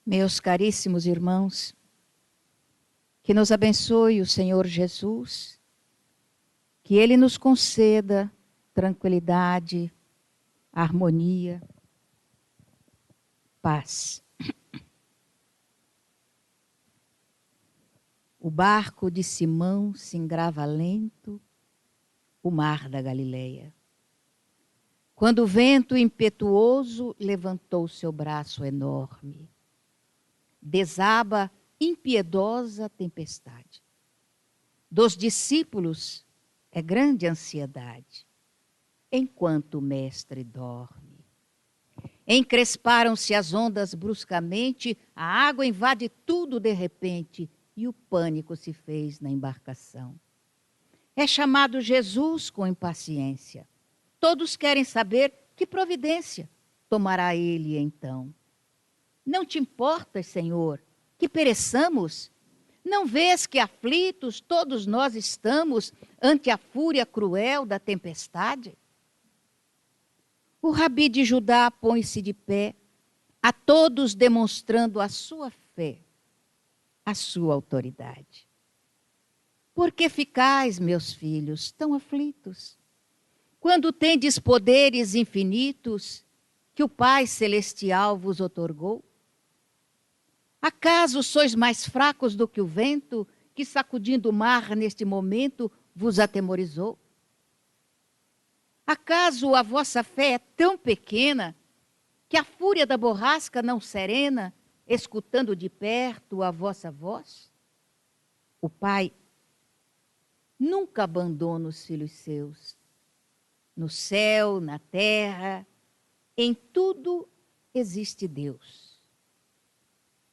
Meus caríssimos irmãos, que nos abençoe o Senhor Jesus, que Ele nos conceda tranquilidade, harmonia, paz. O barco de Simão se engrava lento, o mar da Galileia. Quando o vento impetuoso levantou seu braço enorme, desaba impiedosa tempestade. Dos discípulos é grande ansiedade, enquanto o mestre dorme. Encresparam-se as ondas bruscamente, a água invade tudo de repente e o pânico se fez na embarcação. É chamado Jesus com impaciência. Todos querem saber que providência tomará ele então. Não te importas, Senhor, que pereçamos? Não vês que aflitos todos nós estamos ante a fúria cruel da tempestade? O rabi de Judá põe-se de pé, a todos demonstrando a sua fé, a sua autoridade. Por que ficais, meus filhos, tão aflitos? Quando tendes poderes infinitos que o Pai Celestial vos outorgou? Acaso sois mais fracos do que o vento que, sacudindo o mar neste momento, vos atemorizou? Acaso a vossa fé é tão pequena que a fúria da borrasca não serena, escutando de perto a vossa voz? O Pai nunca abandona os filhos seus. No céu, na terra, em tudo existe Deus,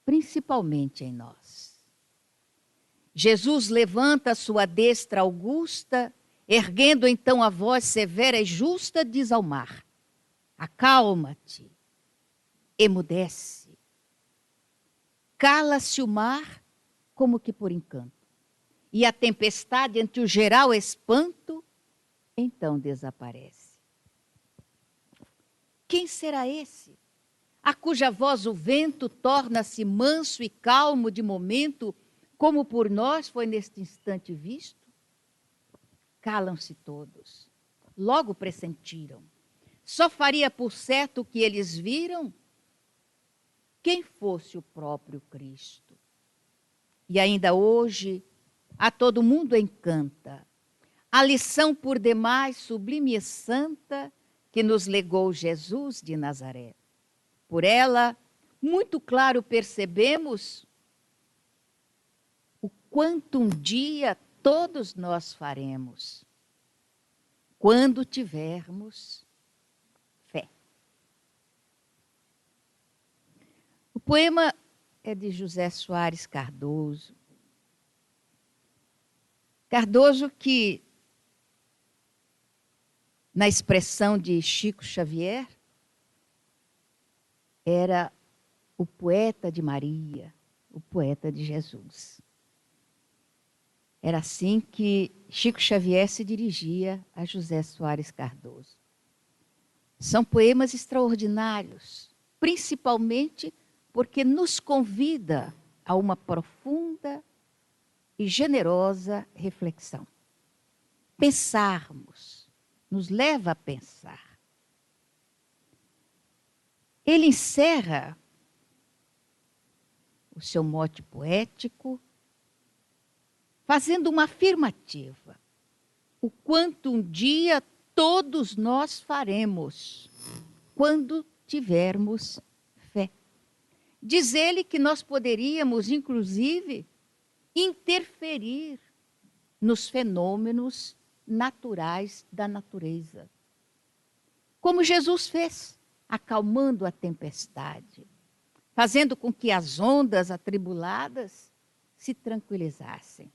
principalmente em nós. Jesus levanta a sua destra augusta, erguendo então a voz severa e justa, diz ao mar: acalma-te, emudece. Cala-se o mar como que por encanto, e a tempestade, ante o geral espanto, então desaparece. Quem será esse, a cuja voz o vento torna-se manso e calmo de momento, como por nós foi neste instante visto? Calam-se todos, logo pressentiram. Só faria por certo o que eles viram quem fosse o próprio Cristo. E ainda hoje, a todo mundo encanta a lição por demais sublime e santa que nos legou Jesus de Nazaré. Por ela, muito claro percebemos o quanto um dia todos nós faremos, quando tivermos fé. O poema é de José Soares Cardoso. Cardoso que, na expressão de Chico Xavier, era o poeta de Maria, o poeta de Jesus. Era assim que Chico Xavier se dirigia a José Soares Cardoso. São poemas extraordinários, principalmente porque nos convida a uma profunda e generosa reflexão. Pensarmos, nos leva a pensar. Ele encerra o seu mote poético fazendo uma afirmativa. O quanto um dia todos nós faremos, quando tivermos fé. Diz ele que nós poderíamos, inclusive, interferir nos fenômenos naturais da natureza. Como Jesus fez, acalmando a tempestade, fazendo com que as ondas atribuladas se tranquilizassem.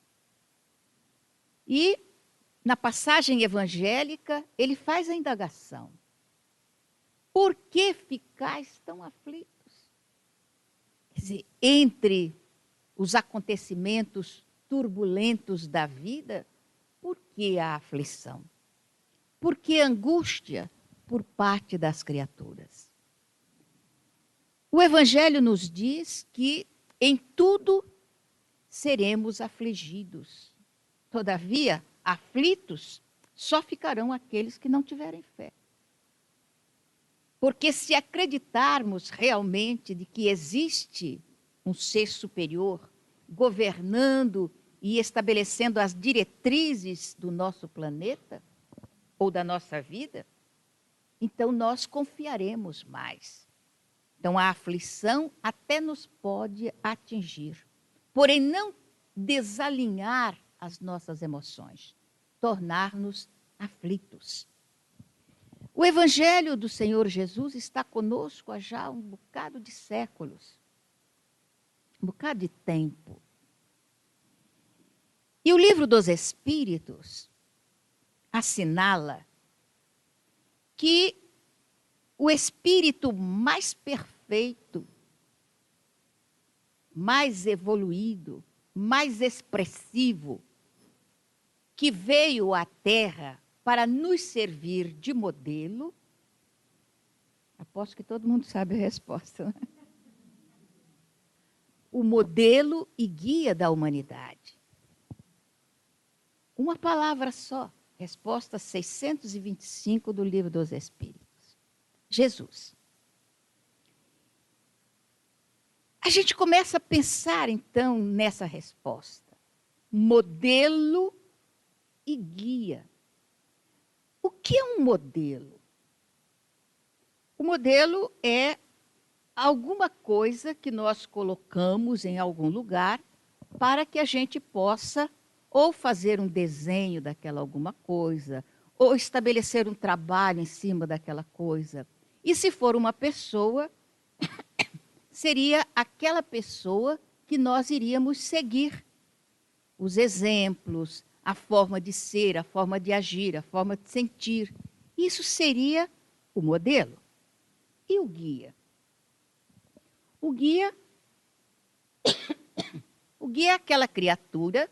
E, na passagem evangélica, ele faz a indagação: por que ficais tão aflitos? Quer dizer, entre os acontecimentos turbulentos da vida, por que a aflição? Por que a angústia por parte das criaturas? O Evangelho nos diz que em tudo seremos afligidos. Todavia, aflitos só ficarão aqueles que não tiverem fé. Porque se acreditarmos realmente de que existe um ser superior governando e estabelecendo as diretrizes do nosso planeta ou da nossa vida, então nós confiaremos mais. Então a aflição até nos pode atingir, porém não desalinhar as nossas emoções, tornar-nos aflitos. O Evangelho do Senhor Jesus está conosco há já um bocado de séculos, um bocado de tempo. E o Livro dos Espíritos assinala que o espírito mais perfeito, mais evoluído, mais expressivo, que veio à Terra para nos servir de modelo, aposto que todo mundo sabe a resposta, né? O modelo e guia da humanidade. Uma palavra só, resposta 625 do Livro dos Espíritos. Jesus. A gente começa a pensar, então, nessa resposta. Modelo e guia. O que é um modelo? O modelo é alguma coisa que nós colocamos em algum lugar para que a gente possa ou fazer um desenho daquela alguma coisa, ou estabelecer um trabalho em cima daquela coisa. E se for uma pessoa, seria aquela pessoa que nós iríamos seguir. Os exemplos, a forma de ser, a forma de agir, a forma de sentir. Isso seria o modelo. E o guia? O guia é aquela criatura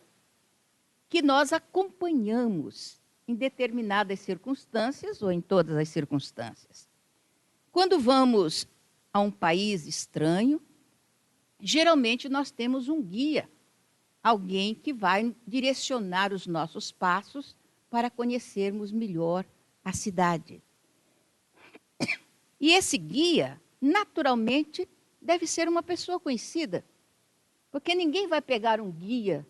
que nós acompanhamos em determinadas circunstâncias ou em todas as circunstâncias. Quando vamos a um país estranho, geralmente nós temos um guia, alguém que vai direcionar os nossos passos para conhecermos melhor a cidade. E esse guia, naturalmente, deve ser uma pessoa conhecida, porque ninguém vai pegar um guia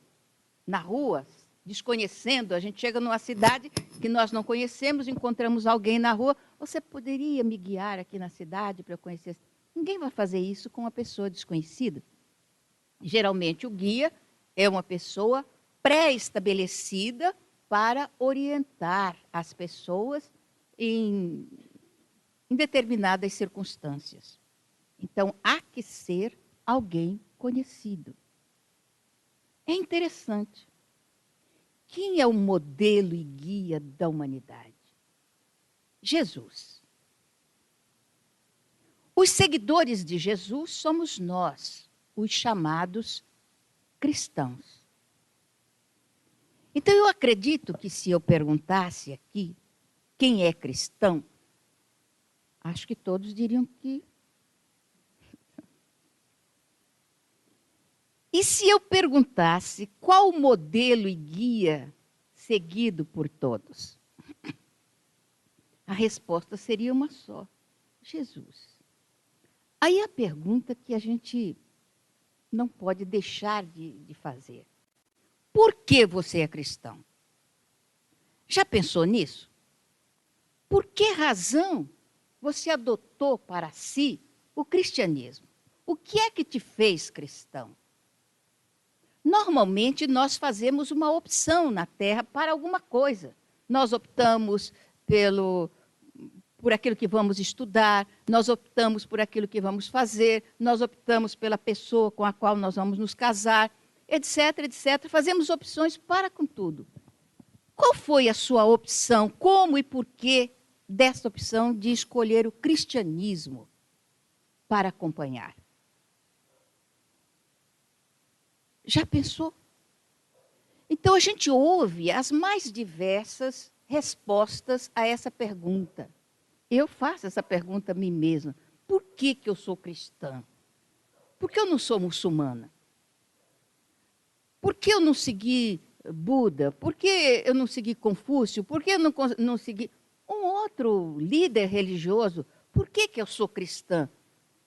na rua, desconhecendo. A gente chega numa cidade que nós não conhecemos, encontramos alguém na rua, você poderia me guiar aqui na cidade para eu conhecer? Ninguém vai fazer isso com uma pessoa desconhecida. Geralmente o guia é uma pessoa pré-estabelecida para orientar as pessoas em determinadas circunstâncias. Então, há que ser alguém conhecido. É interessante. Quem é o modelo e guia da humanidade? Jesus. Os seguidores de Jesus somos nós, os chamados cristãos. Então, eu acredito que se eu perguntasse aqui quem é cristão, acho que todos diriam que... E se eu perguntasse qual o modelo e guia seguido por todos? A resposta seria uma só: Jesus. Aí a pergunta que a gente não pode deixar de fazer: por que você é cristão? Já pensou nisso? Por que razão você adotou para si o cristianismo? O que é que te fez cristão? Normalmente, nós fazemos uma opção na Terra para alguma coisa. Nós optamos por aquilo que vamos estudar, nós optamos por aquilo que vamos fazer, nós optamos pela pessoa com a qual nós vamos nos casar, etc, etc. Fazemos opções para com tudo. Qual foi a sua opção? Como e por que dessa opção de escolher o cristianismo para acompanhar? Já pensou? Então, a gente ouve as mais diversas respostas a essa pergunta. Eu faço essa pergunta a mim mesma. Por que eu sou cristã? Por que eu não sou muçulmana? Por que eu não segui Buda? Por que eu não segui Confúcio? Por que eu não segui um outro líder religioso? Por que eu sou cristã?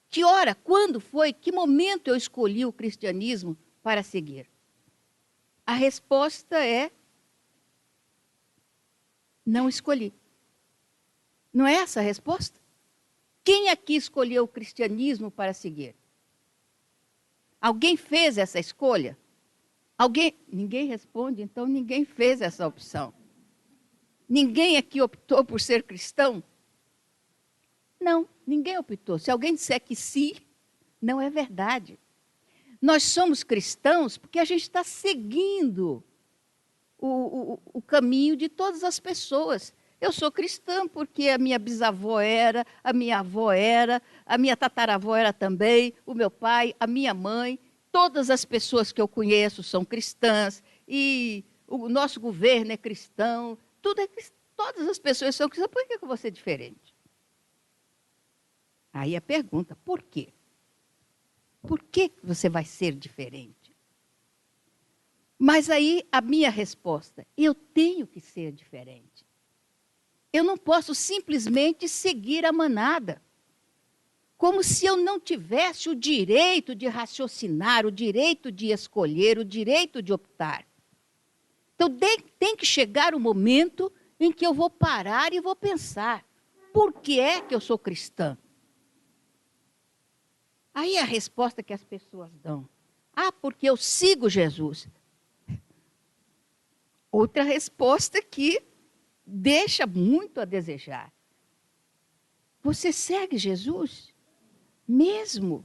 Que hora, quando foi, que momento eu escolhi o cristianismo para seguir? A resposta é: não escolhi. Não é essa a resposta? Quem aqui escolheu o cristianismo para seguir? Alguém fez essa escolha? Alguém? Ninguém responde, então ninguém fez essa opção. Ninguém aqui optou por ser cristão? Não, ninguém optou. Se alguém disser que sim, não é verdade. Nós somos cristãos porque a gente está seguindo o caminho de todas as pessoas. Eu sou cristã porque a minha bisavó era, a minha avó era, a minha tataravó era também, o meu pai, a minha mãe. Todas as pessoas que eu conheço são cristãs e o nosso governo é cristão. Tudo é cristão. Todas as pessoas são cristãs. Por que eu vou ser diferente? Aí a pergunta, por quê? Por que você vai ser diferente? Mas aí a minha resposta, eu tenho que ser diferente. Eu não posso simplesmente seguir a manada. Como se eu não tivesse o direito de raciocinar, o direito de escolher, o direito de optar. Então tem que chegar o momento em que eu vou parar e vou pensar, por que é que eu sou cristã? Aí a resposta que as pessoas dão, porque eu sigo Jesus. Outra resposta que deixa muito a desejar. Você segue Jesus? Mesmo?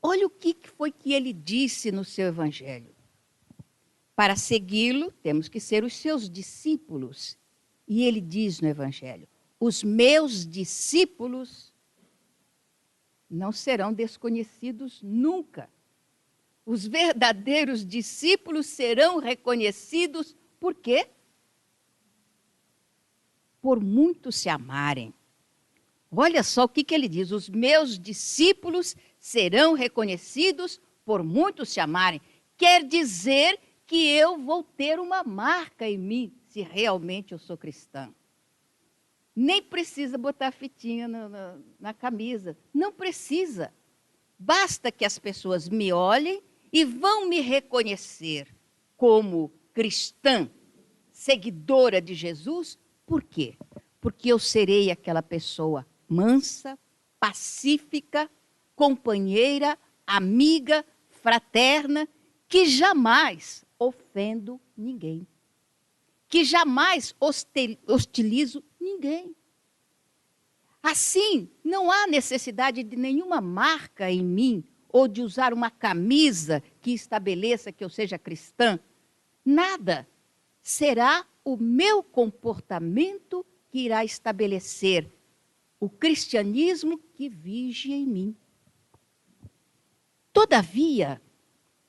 Olha o que foi que ele disse no seu evangelho. Para segui-lo, temos que ser os seus discípulos. E ele diz no evangelho, os meus discípulos não serão desconhecidos nunca. Os verdadeiros discípulos serão reconhecidos por quê? Por muito se amarem. Olha só o que ele diz, os meus discípulos serão reconhecidos por muito se amarem. Quer dizer que eu vou ter uma marca em mim, se realmente eu sou cristã. Nem precisa botar fitinha na camisa, não precisa. Basta que as pessoas me olhem e vão me reconhecer como cristã, seguidora de Jesus. Por quê? Porque eu serei aquela pessoa mansa, pacífica, companheira, amiga, fraterna, que jamais ofendo ninguém, que jamais hostilizo ninguém. Assim, não há necessidade de nenhuma marca em mim ou de usar uma camisa que estabeleça que eu seja cristã. Nada. Será o meu comportamento que irá estabelecer o cristianismo que vige em mim. Todavia,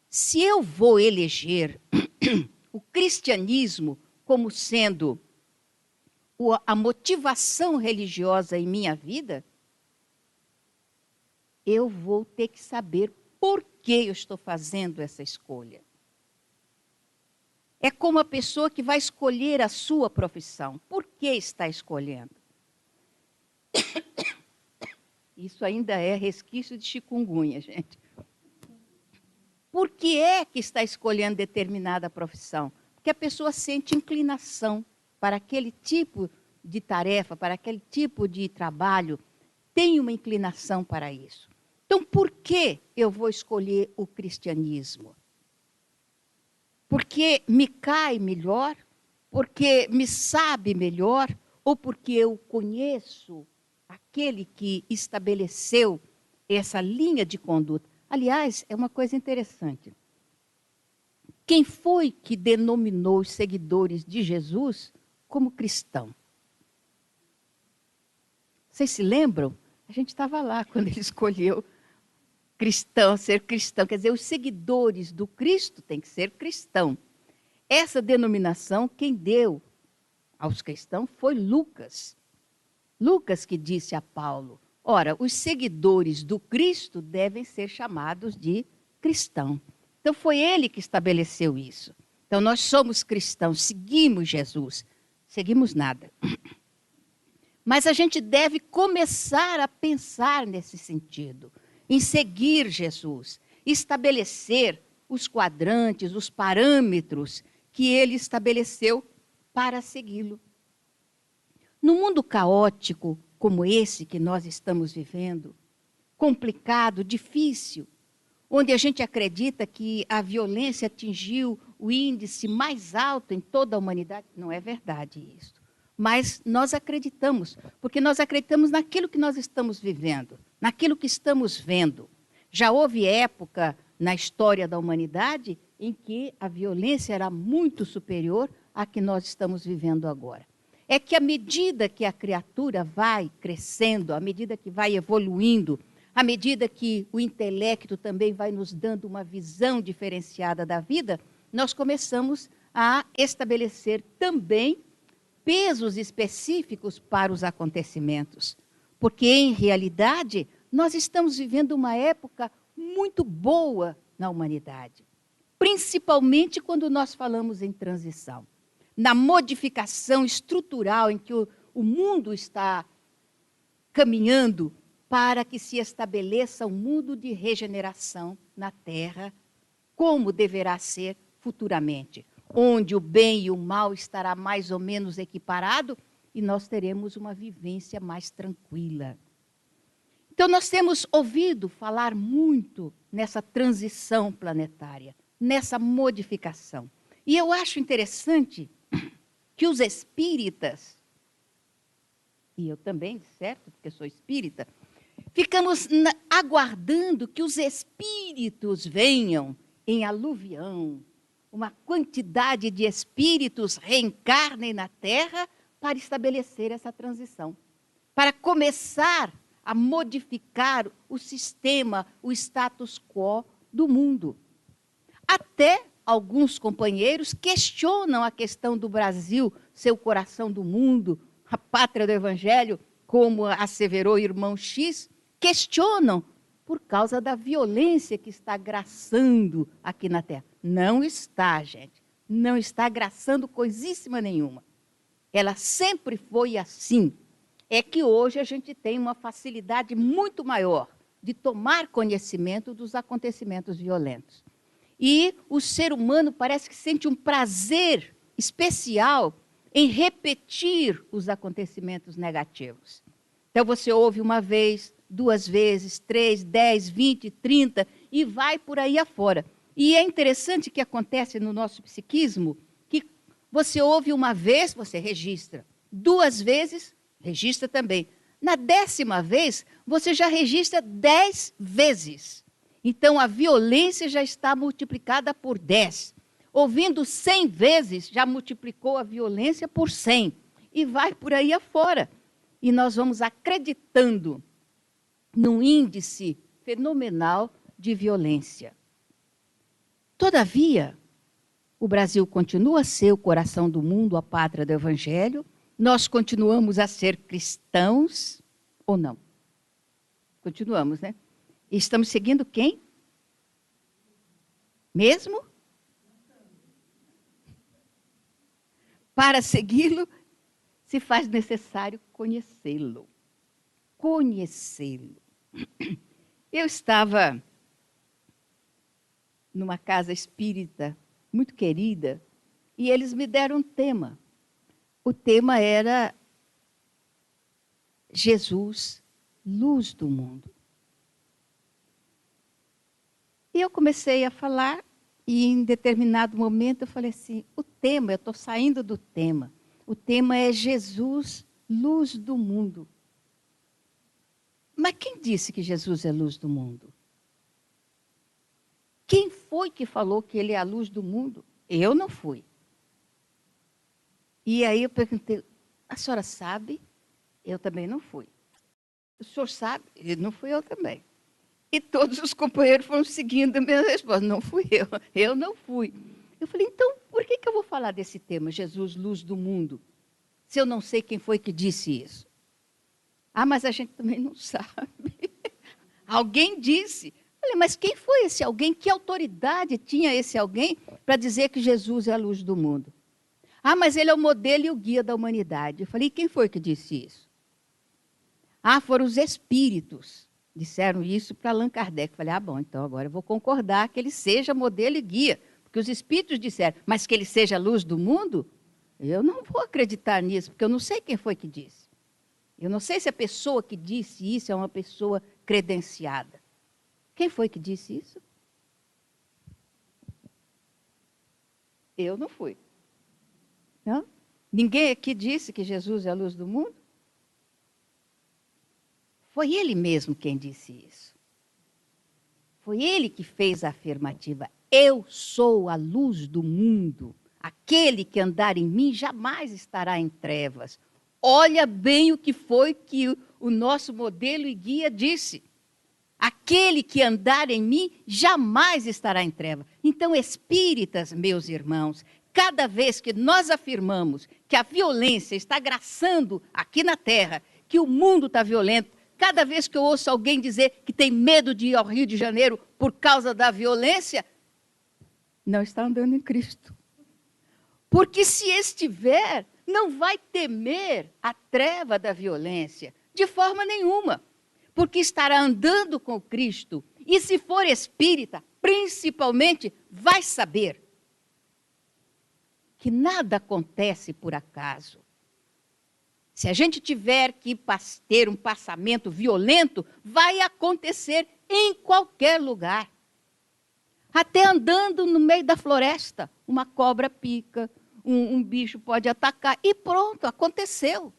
se eu vou eleger o cristianismo como sendo a motivação religiosa em minha vida, eu vou ter que saber por que eu estou fazendo essa escolha. É como a pessoa que vai escolher a sua profissão. Por que está escolhendo? Isso ainda é resquício de chikungunya, gente. Por que é que está escolhendo determinada profissão? Porque a pessoa sente inclinação para aquele tipo de tarefa, para aquele tipo de trabalho, tem uma inclinação para isso. Então, por que eu vou escolher o cristianismo? Porque me cai melhor? Porque me sabe melhor? Ou porque eu conheço aquele que estabeleceu essa linha de conduta? Aliás, é uma coisa interessante. Quem foi que denominou os seguidores de Jesus como cristão? Vocês se lembram? A gente estava lá quando ele escolheu cristão, ser cristão. Quer dizer, os seguidores do Cristo têm que ser cristão. Essa denominação, quem deu aos cristãos foi Lucas. Lucas que disse a Paulo, ora, os seguidores do Cristo devem ser chamados de cristão. Então foi ele que estabeleceu isso. Então nós somos cristãos, seguimos Jesus, seguimos nada. Mas a gente deve começar a pensar nesse sentido, em seguir Jesus, estabelecer os quadrantes, os parâmetros que ele estabeleceu para segui-lo. No mundo caótico como esse que nós estamos vivendo, complicado, difícil, onde a gente acredita que a violência atingiu o índice mais alto em toda a humanidade, não é verdade isso. Mas nós acreditamos, porque nós acreditamos naquilo que nós estamos vivendo, naquilo que estamos vendo. Já houve época na história da humanidade em que a violência era muito superior à que nós estamos vivendo agora. É que à medida que a criatura vai crescendo, à medida que vai evoluindo, à medida que o intelecto também vai nos dando uma visão diferenciada da vida, nós começamos a estabelecer também pesos específicos para os acontecimentos. Porque, em realidade, nós estamos vivendo uma época muito boa na humanidade. Principalmente quando nós falamos em transição. Na modificação estrutural em que o mundo está caminhando para que se estabeleça um mundo de regeneração na Terra, como deverá ser futuramente, onde o bem e o mal estará mais ou menos equiparado e nós teremos uma vivência mais tranquila. Então, nós temos ouvido falar muito nessa transição planetária, nessa modificação. E eu acho interessante que os espíritas, e eu também, certo, porque sou espírita, ficamos aguardando que os espíritos venham em aluvião, uma quantidade de espíritos reencarnem na Terra para estabelecer essa transição, para começar a modificar o sistema, o status quo do mundo. Até alguns companheiros questionam a questão do Brasil ser o coração do mundo, a pátria do Evangelho, como asseverou o irmão X, questionam por causa da violência que está graçando aqui na Terra. Não está, gente. Não está graçando coisíssima nenhuma. Ela sempre foi assim. É que hoje a gente tem uma facilidade muito maior de tomar conhecimento dos acontecimentos violentos. E o ser humano parece que sente um prazer especial em repetir os acontecimentos negativos. Então você ouve uma vez, 2 vezes, 3, 10, 20, 30 e vai por aí afora. E é interessante que acontece no nosso psiquismo que você ouve uma vez, você registra. 2 vezes, registra também. Na 10ª vez, você já registra 10 vezes. Então, a violência já está multiplicada por 10. Ouvindo 100 vezes, já multiplicou a violência por 100. E vai por aí afora. E nós vamos acreditando num índice fenomenal de violência. Todavia, o Brasil continua a ser o coração do mundo, a pátria do Evangelho. Nós continuamos a ser cristãos ou não? Continuamos, né? E estamos seguindo quem? Mesmo? Para segui-lo, se faz necessário conhecê-lo. Conhecê-lo. Eu estava numa casa espírita muito querida e eles me deram um tema. O tema era Jesus, luz do mundo. E eu comecei a falar e em determinado momento eu falei assim, o tema, eu estou saindo do tema. O tema é Jesus, luz do mundo. Mas quem disse que Jesus é luz do mundo? Quem foi que falou que ele é a luz do mundo? Eu não fui. E aí eu perguntei, a senhora sabe? Eu também não fui. O senhor sabe? Não fui eu também. E todos os companheiros foram seguindo a minha resposta. Não fui eu não fui. Eu falei, então, por que eu vou falar desse tema, Jesus, luz do mundo, se eu não sei quem foi que disse isso? Ah, mas a gente também não sabe. Alguém disse. Falei, mas quem foi esse alguém? Que autoridade tinha esse alguém para dizer que Jesus é a luz do mundo? Ah, mas ele é o modelo e o guia da humanidade. Eu falei, quem foi que disse isso? Ah, foram os espíritos. Disseram isso para Allan Kardec. Eu falei, ah, bom, então agora eu vou concordar que ele seja modelo e guia. Porque os espíritos disseram, mas que ele seja a luz do mundo? Eu não vou acreditar nisso, porque eu não sei quem foi que disse. Eu não sei se a pessoa que disse isso é uma pessoa credenciada. Quem foi que disse isso? Eu não fui. Não? Ninguém aqui disse que Jesus é a luz do mundo? Foi ele mesmo quem disse isso. Foi ele que fez a afirmativa. Eu sou a luz do mundo. Aquele que andar em mim jamais estará em trevas. Olha bem o que foi que o nosso modelo e guia disse. Aquele que andar em mim jamais estará em trevas. Então, espíritas, meus irmãos, cada vez que nós afirmamos que a violência está graçando aqui na Terra, que o mundo está violento, cada vez que eu ouço alguém dizer que tem medo de ir ao Rio de Janeiro por causa da violência, não está andando em Cristo. Porque se estiver, não vai temer a treva da violência, de forma nenhuma. Porque estará andando com Cristo. E se for espírita, principalmente, vai saber que nada acontece por acaso. Se a gente tiver que ter um passamento violento, vai acontecer em qualquer lugar. Até andando no meio da floresta, uma cobra pica, um bicho pode atacar e pronto, aconteceu.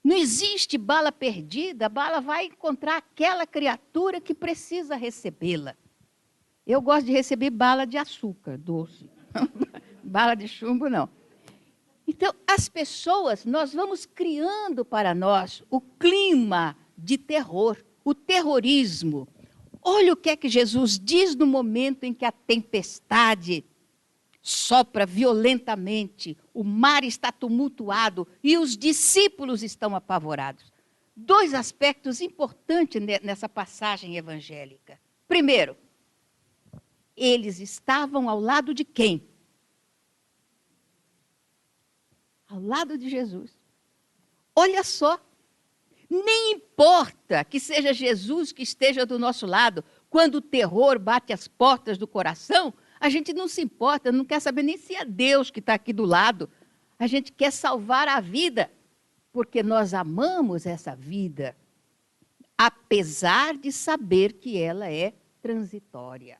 Não existe bala perdida, a bala vai encontrar aquela criatura que precisa recebê-la. Eu gosto de receber bala de açúcar, doce. Bala de chumbo, não. Então, as pessoas, nós vamos criando para nós o clima de terror, o terrorismo. Olha o que é que Jesus diz no momento em que a tempestade sopra violentamente, o mar está tumultuado e os discípulos estão apavorados. Dois aspectos importantes nessa passagem evangélica. Primeiro, eles estavam ao lado de quem? Ao lado de Jesus. Olha só, nem importa que seja Jesus que esteja do nosso lado, quando o terror bate as portas do coração, a gente não se importa, não quer saber nem se é Deus que está aqui do lado. A gente quer salvar a vida, porque nós amamos essa vida, apesar de saber que ela é transitória.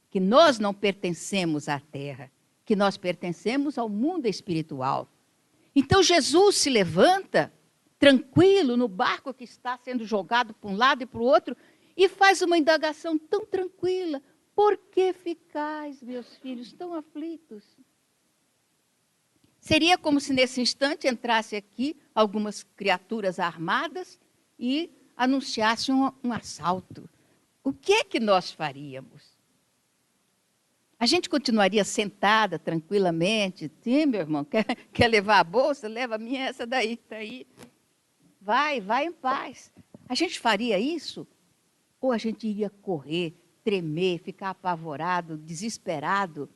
Que nós não pertencemos à terra, que nós pertencemos ao mundo espiritual. Então Jesus se levanta, tranquilo, no barco que está sendo jogado para um lado e para o outro, e faz uma indagação tão tranquila. Por que ficais, meus filhos, tão aflitos? Seria como se nesse instante entrasse aqui algumas criaturas armadas e anunciassem um assalto. O que é que nós faríamos? A gente continuaria sentada tranquilamente. Sim, meu irmão, quer levar a bolsa? Leva a minha, essa daí, está aí. Vai em paz. A gente faria isso? Ou a gente iria correr, tremer, ficar apavorado, desesperado,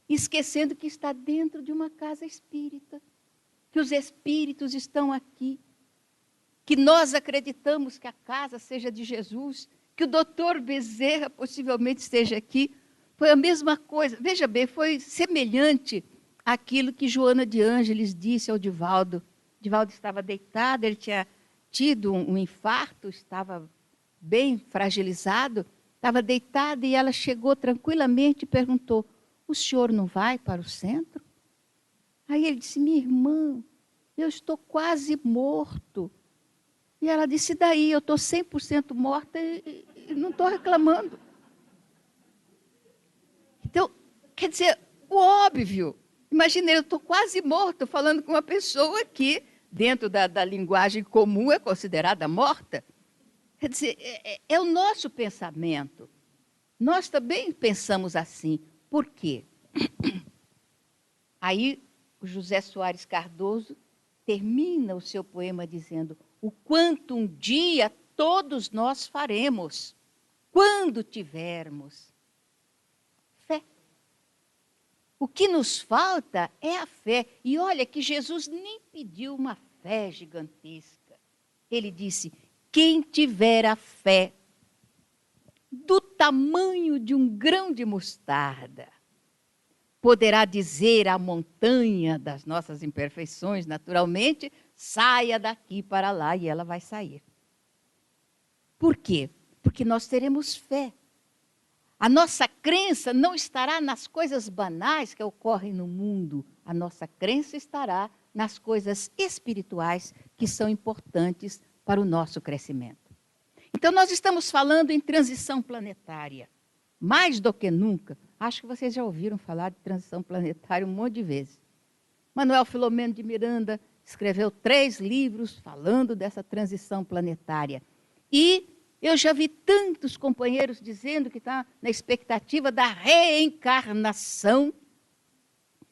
esquecendo que está dentro de uma casa espírita, que os espíritos estão aqui, que nós acreditamos que a casa seja de Jesus, que o doutor Bezerra possivelmente esteja aqui. Foi a mesma coisa. Veja bem, foi semelhante àquilo que Joana de Ângeles disse ao Divaldo. Divaldo estava deitado, ele tinha tido um infarto, estava bem fragilizado, estava deitado e ela chegou tranquilamente e perguntou, o senhor não vai para o centro? Aí ele disse, minha irmã, eu estou quase morto. E ela disse, daí, eu estou 100% morta e não estou reclamando. Então, quer dizer, o óbvio. Imagina, eu estou quase morto falando com uma pessoa que, dentro da linguagem comum, é considerada morta. Quer dizer, é o nosso pensamento. Nós também pensamos assim. Por quê? Aí, o José Soares Cardoso termina o seu poema dizendo: o quanto um dia todos nós faremos, quando tivermos fé. O que nos falta é a fé. E olha que Jesus nem pediu uma fé gigantesca. Ele disse: quem tiver a fé do tamanho de um grão de mostarda, poderá dizer à montanha das nossas imperfeições, naturalmente, saia daqui para lá, e ela vai sair. Por quê? Porque nós teremos fé. A nossa crença não estará nas coisas banais que ocorrem no mundo. A nossa crença estará nas coisas espirituais que são importantes para o nosso crescimento. Então, nós estamos falando em transição planetária. Mais do que nunca, acho que vocês já ouviram falar de transição planetária um monte de vezes. Manuel Filomeno de Miranda escreveu 3 livros falando dessa transição planetária. E eu já vi tantos companheiros dizendo que está na expectativa da reencarnação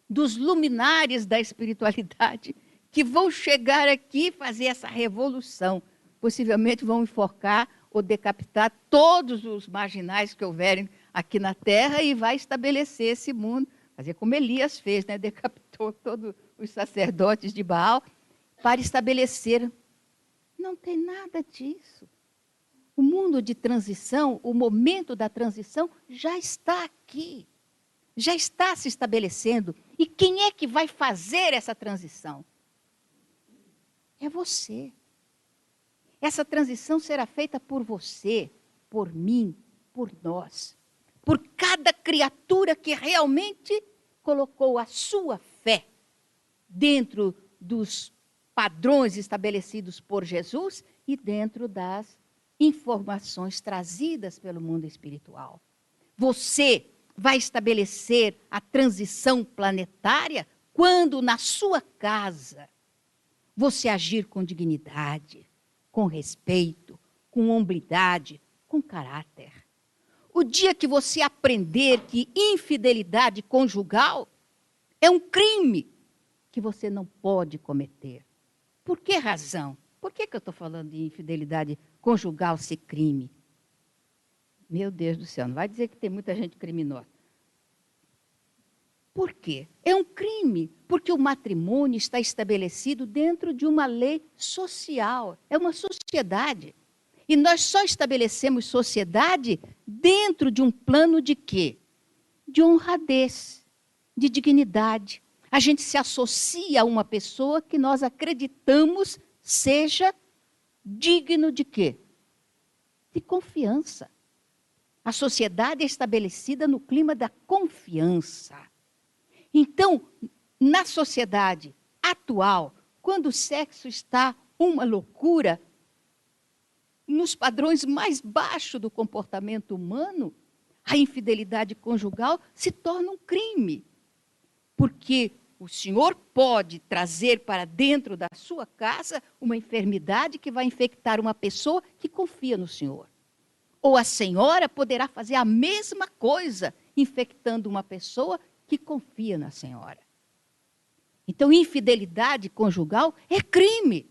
dos luminares da espiritualidade, que vão chegar aqui e fazer essa revolução. Possivelmente vão enforcar ou decapitar todos os marginais que houverem aqui na Terra e vai estabelecer esse mundo, fazer como Elias fez, né? Decapitou todos os sacerdotes de Baal para estabelecer. Não tem nada disso. O mundo de transição, o momento da transição já está aqui, já está se estabelecendo. E quem é que vai fazer essa transição? É você. Essa transição será feita por você, por mim, por nós, por cada criatura que realmente colocou a sua fé dentro dos padrões estabelecidos por Jesus e dentro das informações trazidas pelo mundo espiritual. Você vai estabelecer a transição planetária quando na sua casa você agir com dignidade, com respeito, com hombridade, com caráter. O dia que você aprender que infidelidade conjugal é um crime que você não pode cometer. Por que razão? Por que eu estou falando de infidelidade conjugal ser crime? Meu Deus do céu, não vai dizer que tem muita gente criminosa. Por quê? É um crime, porque o matrimônio está estabelecido dentro de uma lei social, é uma sociedade. E nós só estabelecemos sociedade dentro de um plano de quê? De honradez, de dignidade. A gente se associa a uma pessoa que nós acreditamos seja digno de quê? De confiança. A sociedade é estabelecida no clima da confiança. Então, na sociedade atual, quando o sexo está uma loucura, nos padrões mais baixos do comportamento humano, a infidelidade conjugal se torna um crime. Porque o senhor pode trazer para dentro da sua casa uma enfermidade que vai infectar uma pessoa que confia no senhor. Ou a senhora poderá fazer a mesma coisa, infectando uma pessoa que confia na senhora. Então, infidelidade conjugal é crime.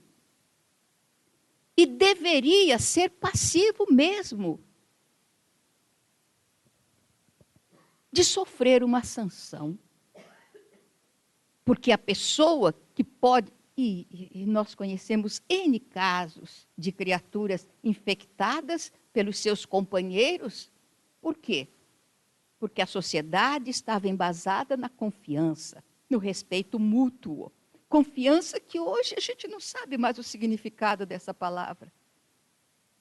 E deveria ser passivo mesmo de sofrer uma sanção. Porque a pessoa que pode, e nós conhecemos N casos de criaturas infectadas pelos seus companheiros. Por quê? Porque a sociedade estava embasada na confiança, no respeito mútuo. Confiança que hoje a gente não sabe mais o significado dessa palavra.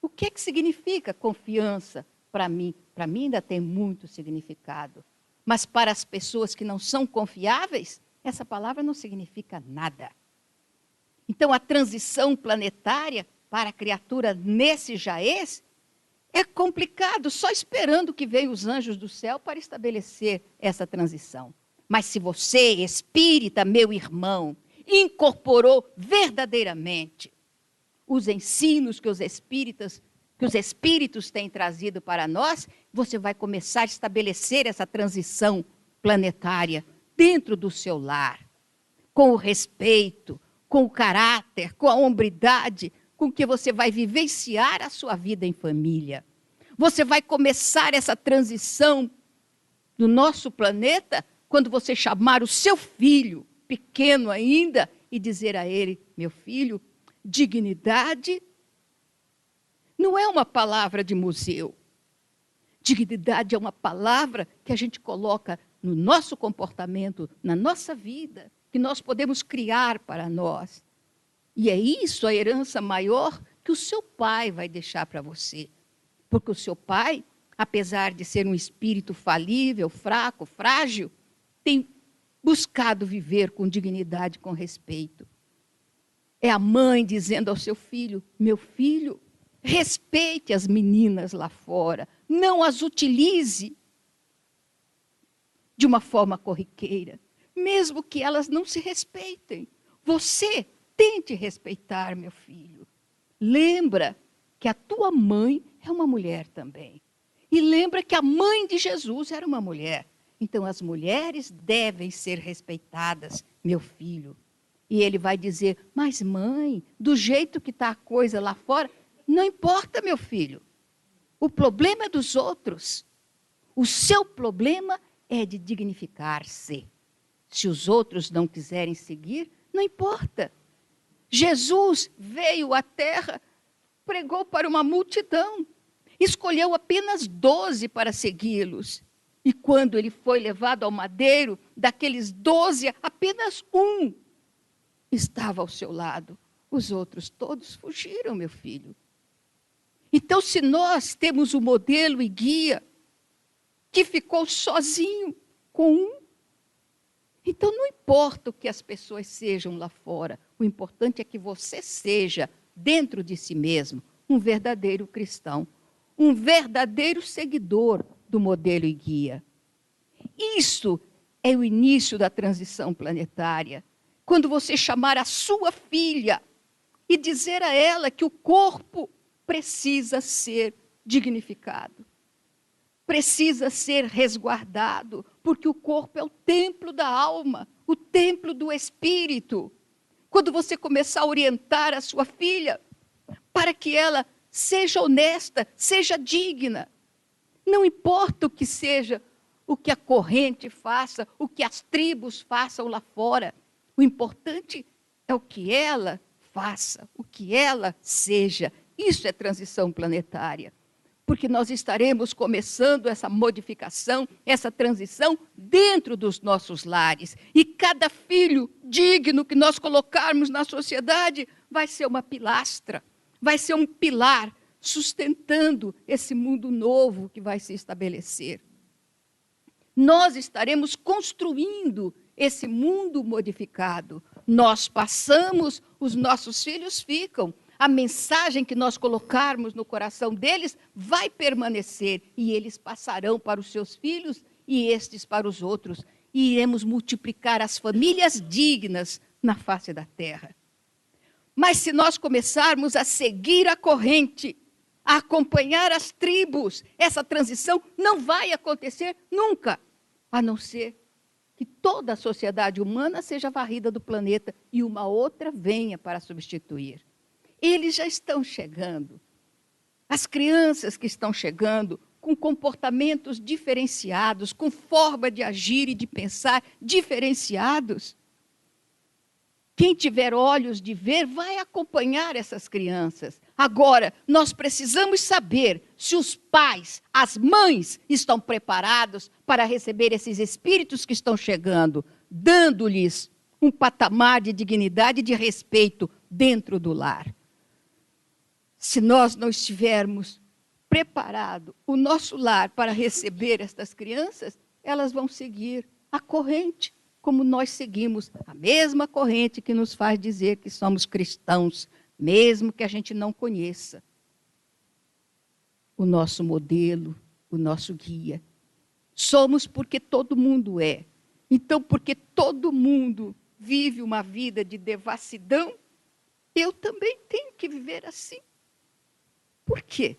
O que significa confiança para mim? Para mim ainda tem muito significado. Mas para as pessoas que não são confiáveis, essa palavra não significa nada. Então, a transição planetária para a criatura nesse jaez é complicado, só esperando que venham os anjos do céu para estabelecer essa transição. Mas se você, espírita, meu irmão, incorporou verdadeiramente os ensinos que os espíritos têm trazido para nós, você vai começar a estabelecer essa transição planetária dentro do seu lar, com o respeito, com o caráter, com a hombridade, com que você vai vivenciar a sua vida em família. Você vai começar essa transição do nosso planeta quando você chamar o seu filho, pequeno ainda, e dizer a ele: meu filho, dignidade não é uma palavra de museu. Dignidade é uma palavra que a gente coloca no nosso comportamento, na nossa vida, que nós podemos criar para nós. E é isso a herança maior que o seu pai vai deixar para você. Porque o seu pai, apesar de ser um espírito falível, fraco, frágil, tem buscado viver com dignidade, com respeito. É a mãe dizendo ao seu filho: meu filho, respeite as meninas lá fora, não as utilize de uma forma corriqueira, mesmo que elas não se respeitem. Você tente respeitar, meu filho. Lembra que a tua mãe é uma mulher também. E lembra que a mãe de Jesus era uma mulher. Então as mulheres devem ser respeitadas, meu filho. E ele vai dizer: mas mãe, do jeito que está a coisa lá fora, não importa, meu filho. O problema é dos outros. O seu problema é de dignificar-se. Se os outros não quiserem seguir, não importa. Jesus veio à terra, pregou para uma multidão, escolheu apenas 12 para segui-los. E quando ele foi levado ao madeiro, daqueles 12, apenas um estava ao seu lado. Os outros todos fugiram, meu filho. Então, se nós temos o modelo e guia que ficou sozinho com um, então não importa o que as pessoas sejam lá fora, o importante é que você seja, dentro de si mesmo, um verdadeiro cristão, um verdadeiro seguidor do modelo e guia. Isso é o início da transição planetária. Quando você chamar a sua filha e dizer a ela que o corpo precisa ser dignificado, precisa ser resguardado, porque o corpo é o templo da alma, o templo do espírito. Quando você começar a orientar a sua filha para que ela seja honesta, seja digna, não importa o que seja, o que a corrente faça, o que as tribos façam lá fora, o importante é o que ela faça, o que ela seja. Isso é transição planetária. Porque nós estaremos começando essa modificação, essa transição dentro dos nossos lares. E cada filho digno que nós colocarmos na sociedade vai ser uma pilastra, vai ser um pilar sustentando esse mundo novo que vai se estabelecer. Nós estaremos construindo esse mundo modificado. Nós passamos, os nossos filhos ficam. A mensagem que nós colocarmos no coração deles vai permanecer e eles passarão para os seus filhos e estes para os outros. E iremos multiplicar as famílias dignas na face da terra. Mas se nós começarmos a seguir a corrente, a acompanhar as tribos, essa transição não vai acontecer nunca, a não ser que toda a sociedade humana seja varrida do planeta e uma outra venha para substituir. Eles já estão chegando. As crianças que estão chegando com comportamentos diferenciados, com forma de agir e de pensar diferenciados. Quem tiver olhos de ver vai acompanhar essas crianças. Agora, nós precisamos saber se os pais, as mães, estão preparados para receber esses espíritos que estão chegando, dando-lhes um patamar de dignidade e de respeito dentro do lar. Se nós não estivermos preparados, o nosso lar para receber estas crianças, elas vão seguir a corrente, como nós seguimos a mesma corrente que nos faz dizer que somos cristãos, mesmo que a gente não conheça o nosso modelo, o nosso guia. Somos porque todo mundo é. Então, porque todo mundo vive uma vida de devassidão, eu também tenho que viver assim. Por quê?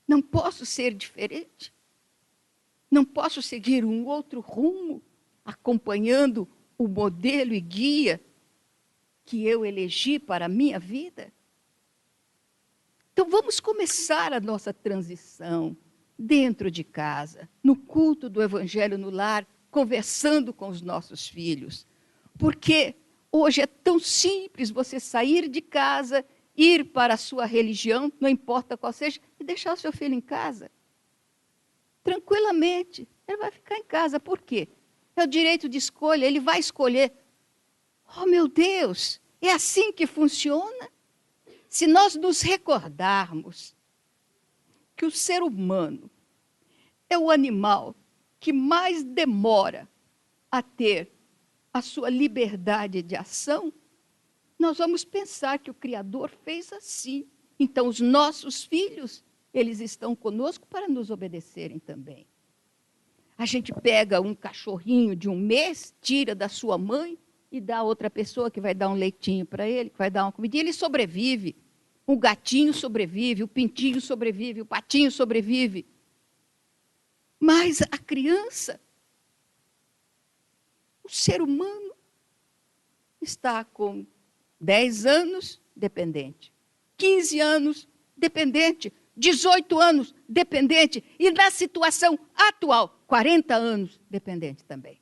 Não posso ser diferente? Não posso seguir um outro rumo, acompanhando o modelo e guia que eu elegi para a minha vida? Então vamos começar a nossa transição dentro de casa, no culto do Evangelho no lar, conversando com os nossos filhos. Porque hoje é tão simples você sair de casa, ir para a sua religião, não importa qual seja, e deixar o seu filho em casa. Tranquilamente, ele vai ficar em casa. Por quê? É o direito de escolha, ele vai escolher. Oh, meu Deus, é assim que funciona? Se nós nos recordarmos que o ser humano é o animal que mais demora a ter a sua liberdade de ação, nós vamos pensar que o Criador fez assim. Então, os nossos filhos, eles estão conosco para nos obedecerem também. A gente pega um cachorrinho de 1 mês, tira da sua mãe e dá a outra pessoa que vai dar um leitinho para ele, que vai dar uma comidinha, ele sobrevive. O gatinho sobrevive, o pintinho sobrevive, o patinho sobrevive. Mas a criança, o ser humano, está com 10 anos, dependente. 15 anos, dependente. 18 anos, dependente. E na situação atual, 40 anos, dependente também.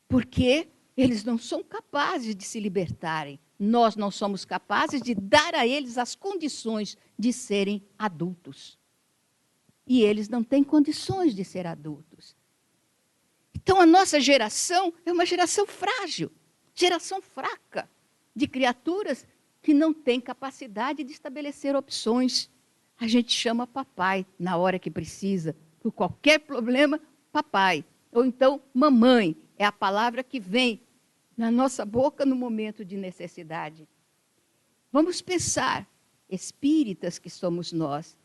Porque eles não são capazes de se libertarem. Nós não somos capazes de dar a eles as condições de serem adultos. E eles não têm condições de ser adultos. Então, a nossa geração é uma geração frágil, geração fraca, de criaturas que não têm capacidade de estabelecer opções. A gente chama papai na hora que precisa. Por qualquer problema, papai. Ou então, mamãe. É a palavra que vem na nossa boca no momento de necessidade. Vamos pensar, espíritas que somos nós,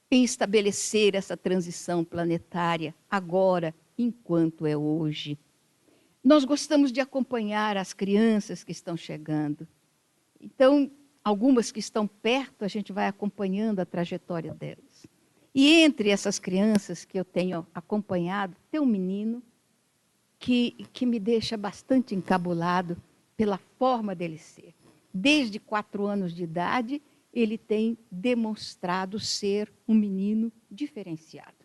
em estabelecer essa transição planetária agora, enquanto é hoje. Nós gostamos de acompanhar as crianças que estão chegando. Então, algumas que estão perto, a gente vai acompanhando a trajetória delas. E entre essas crianças que eu tenho acompanhado, tem um menino que me deixa bastante encabulado pela forma dele ser. Desde 4 anos de idade, ele tem demonstrado ser um menino diferenciado.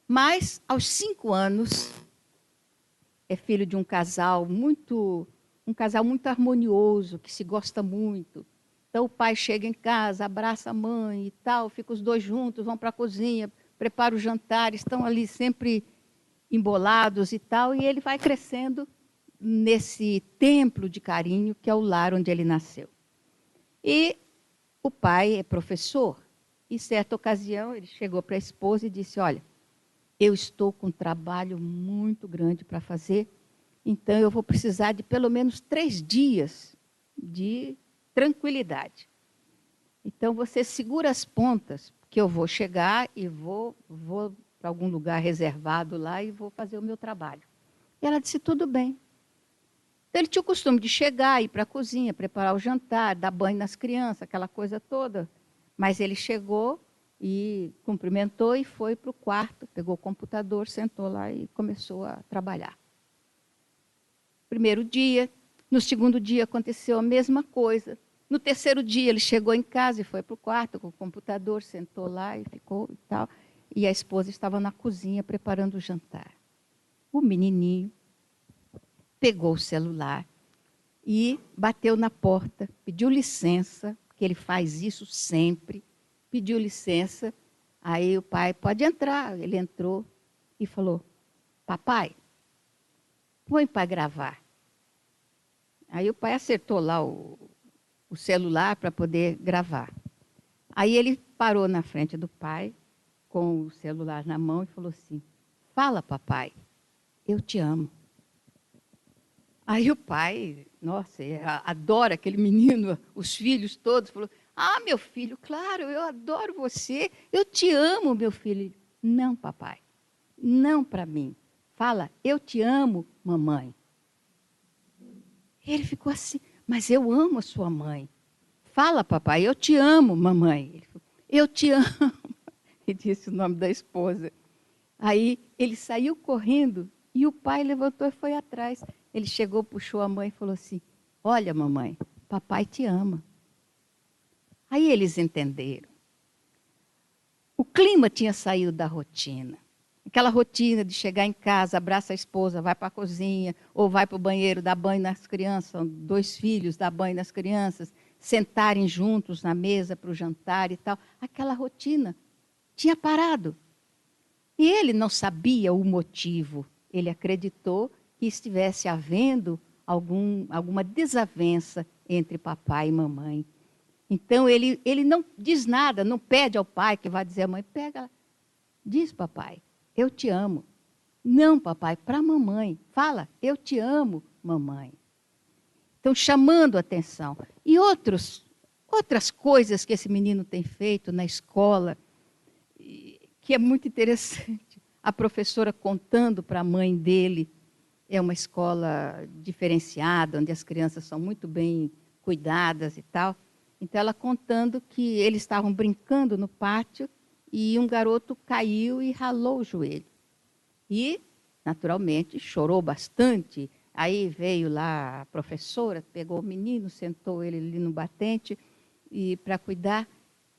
Mas, aos 5 anos, é filho de um casal muito harmonioso, que se gosta muito. Então, o pai chega em casa, abraça a mãe e tal, fica os dois juntos, vão para a cozinha, preparam o jantar, estão ali sempre embolados e tal, e ele vai crescendo nesse templo de carinho que é o lar onde ele nasceu. E o pai é professor, e certa ocasião ele chegou para a esposa e disse, olha, eu estou com um trabalho muito grande para fazer, então eu vou precisar de pelo menos 3 dias de tranquilidade. Então você segura as pontas, que eu vou chegar e vou para algum lugar reservado lá e vou fazer o meu trabalho. E ela disse, tudo bem. Então ele tinha o costume de chegar, ir para a cozinha, preparar o jantar, dar banho nas crianças, aquela coisa toda. Mas ele chegou e cumprimentou e foi para o quarto, pegou o computador, sentou lá e começou a trabalhar. Primeiro dia, no segundo dia aconteceu a mesma coisa. No terceiro dia ele chegou em casa e foi para o quarto com o computador, sentou lá e ficou e tal. E a esposa estava na cozinha preparando o jantar. O menininho pegou o celular e bateu na porta, pediu licença, porque ele faz isso sempre, pediu licença. Aí o pai, pode entrar. Ele entrou e falou, papai, põe para gravar. Aí o pai acertou lá o celular para poder gravar. Aí ele parou na frente do pai, com o celular na mão, e falou assim, fala, papai, eu te amo. Aí o pai, nossa, adora aquele menino, os filhos todos, falou, ah, meu filho, claro, eu adoro você, eu te amo, meu filho. Não, papai, não para mim. Fala, eu te amo, mamãe. Ele ficou assim, mas eu amo a sua mãe. Fala, papai, eu te amo, mamãe. Ele falou, eu te amo. E disse o nome da esposa. Aí ele saiu correndo E o pai levantou e foi atrás. Ele chegou, puxou a mãe e falou assim: olha, mamãe, papai te ama. Aí eles entenderam. O clima tinha saído da rotina. Aquela rotina de chegar em casa, abraça a esposa, vai para a cozinha, ou vai para o banheiro, dar banho nas crianças, são 2 filhos, dar banho nas crianças, sentarem juntos na mesa para o jantar e tal. Aquela rotina tinha parado. E ele não sabia o motivo. Ele acreditou que estivesse havendo alguma desavença entre papai e mamãe. Então, ele não diz nada, não pede ao pai que vá dizer à mãe, pega, diz, papai, eu te amo. Não, papai, para a mamãe. Fala, eu te amo, mamãe. Então, chamando a atenção. E outras coisas que esse menino tem feito na escola, que é muito interessante. A professora contando para a mãe dele, é uma escola diferenciada, onde as crianças são muito bem cuidadas e tal. Então, ela contando que eles estavam brincando no pátio e um garoto caiu e ralou o joelho. E, naturalmente, chorou bastante. Aí veio lá a professora, pegou o menino, sentou ele ali no batente para cuidar.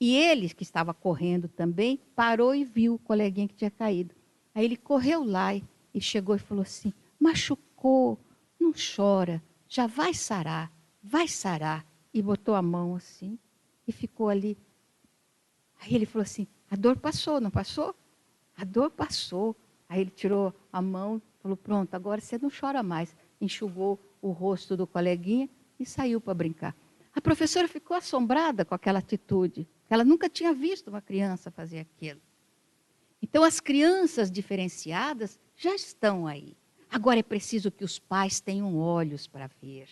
E ele, que estava correndo também, parou e viu o coleguinha que tinha caído. Aí ele correu lá e chegou e falou assim, machucou, não chora, já vai sarar, vai sarar. E botou a mão assim e ficou ali. Aí ele falou assim, a dor passou, não passou? A dor passou. Aí ele tirou a mão e falou, pronto, agora você não chora mais. Enxugou o rosto do coleguinha e saiu para brincar. A professora ficou assombrada com aquela atitude. Ela nunca tinha visto uma criança fazer aquilo. Então, as crianças diferenciadas já estão aí. Agora é preciso que os pais tenham olhos para ver.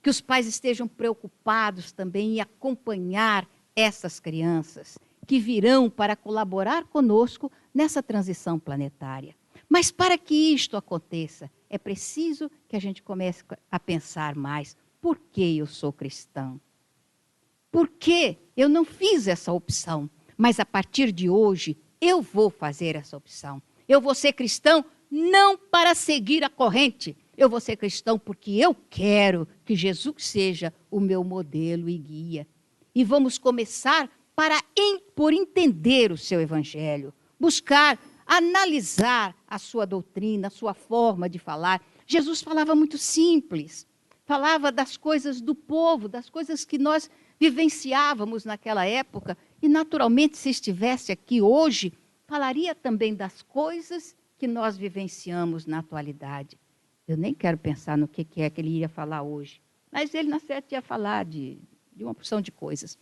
Que os pais estejam preocupados também em acompanhar essas crianças que virão para colaborar conosco nessa transição planetária. Mas para que isto aconteça, é preciso que a gente comece a pensar mais. Por que eu sou cristão? Por que eu não fiz essa opção? Mas a partir de hoje, eu vou fazer essa opção. Eu vou ser cristão não para seguir a corrente. Eu vou ser cristão porque eu quero que Jesus seja o meu modelo e guia. E vamos começar por entender o seu evangelho, buscar, analisar a sua doutrina, a sua forma de falar. Jesus falava muito simples, falava das coisas do povo, das coisas que nós vivenciávamos naquela época. E, naturalmente, se estivesse aqui hoje, falaria também das coisas que nós vivenciamos na atualidade. Eu nem quero pensar no que é que ele ia falar hoje. Mas ele, na certa, ia falar de uma porção de coisas.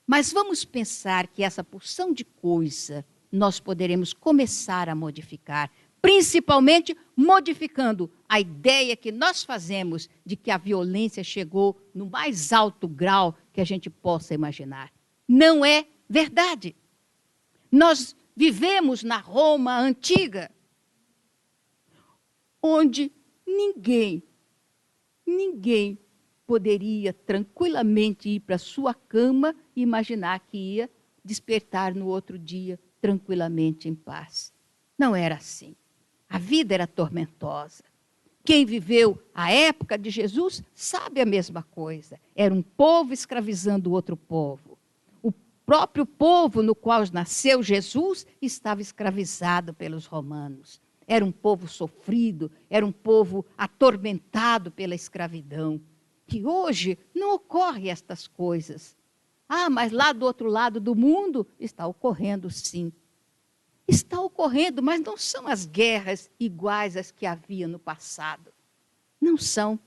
Mas vamos pensar que essa porção de coisa nós poderemos começar a modificar, principalmente modificando a ideia que nós fazemos de que a violência chegou no mais alto grau que a gente possa imaginar. Não é verdade. Nós vivemos na Roma antiga, onde ninguém poderia tranquilamente ir para sua cama e imaginar que ia despertar no outro dia tranquilamente em paz. Não era assim. A vida era tormentosa. Quem viveu a época de Jesus sabe a mesma coisa. Era um povo escravizando outro povo. O próprio povo no qual nasceu Jesus estava escravizado pelos romanos. Era um povo sofrido, era um povo atormentado pela escravidão. Que hoje não ocorre estas coisas. Ah, mas lá do outro lado do mundo está ocorrendo sim. Está ocorrendo, mas não são as guerras iguais às que havia no passado. Não são.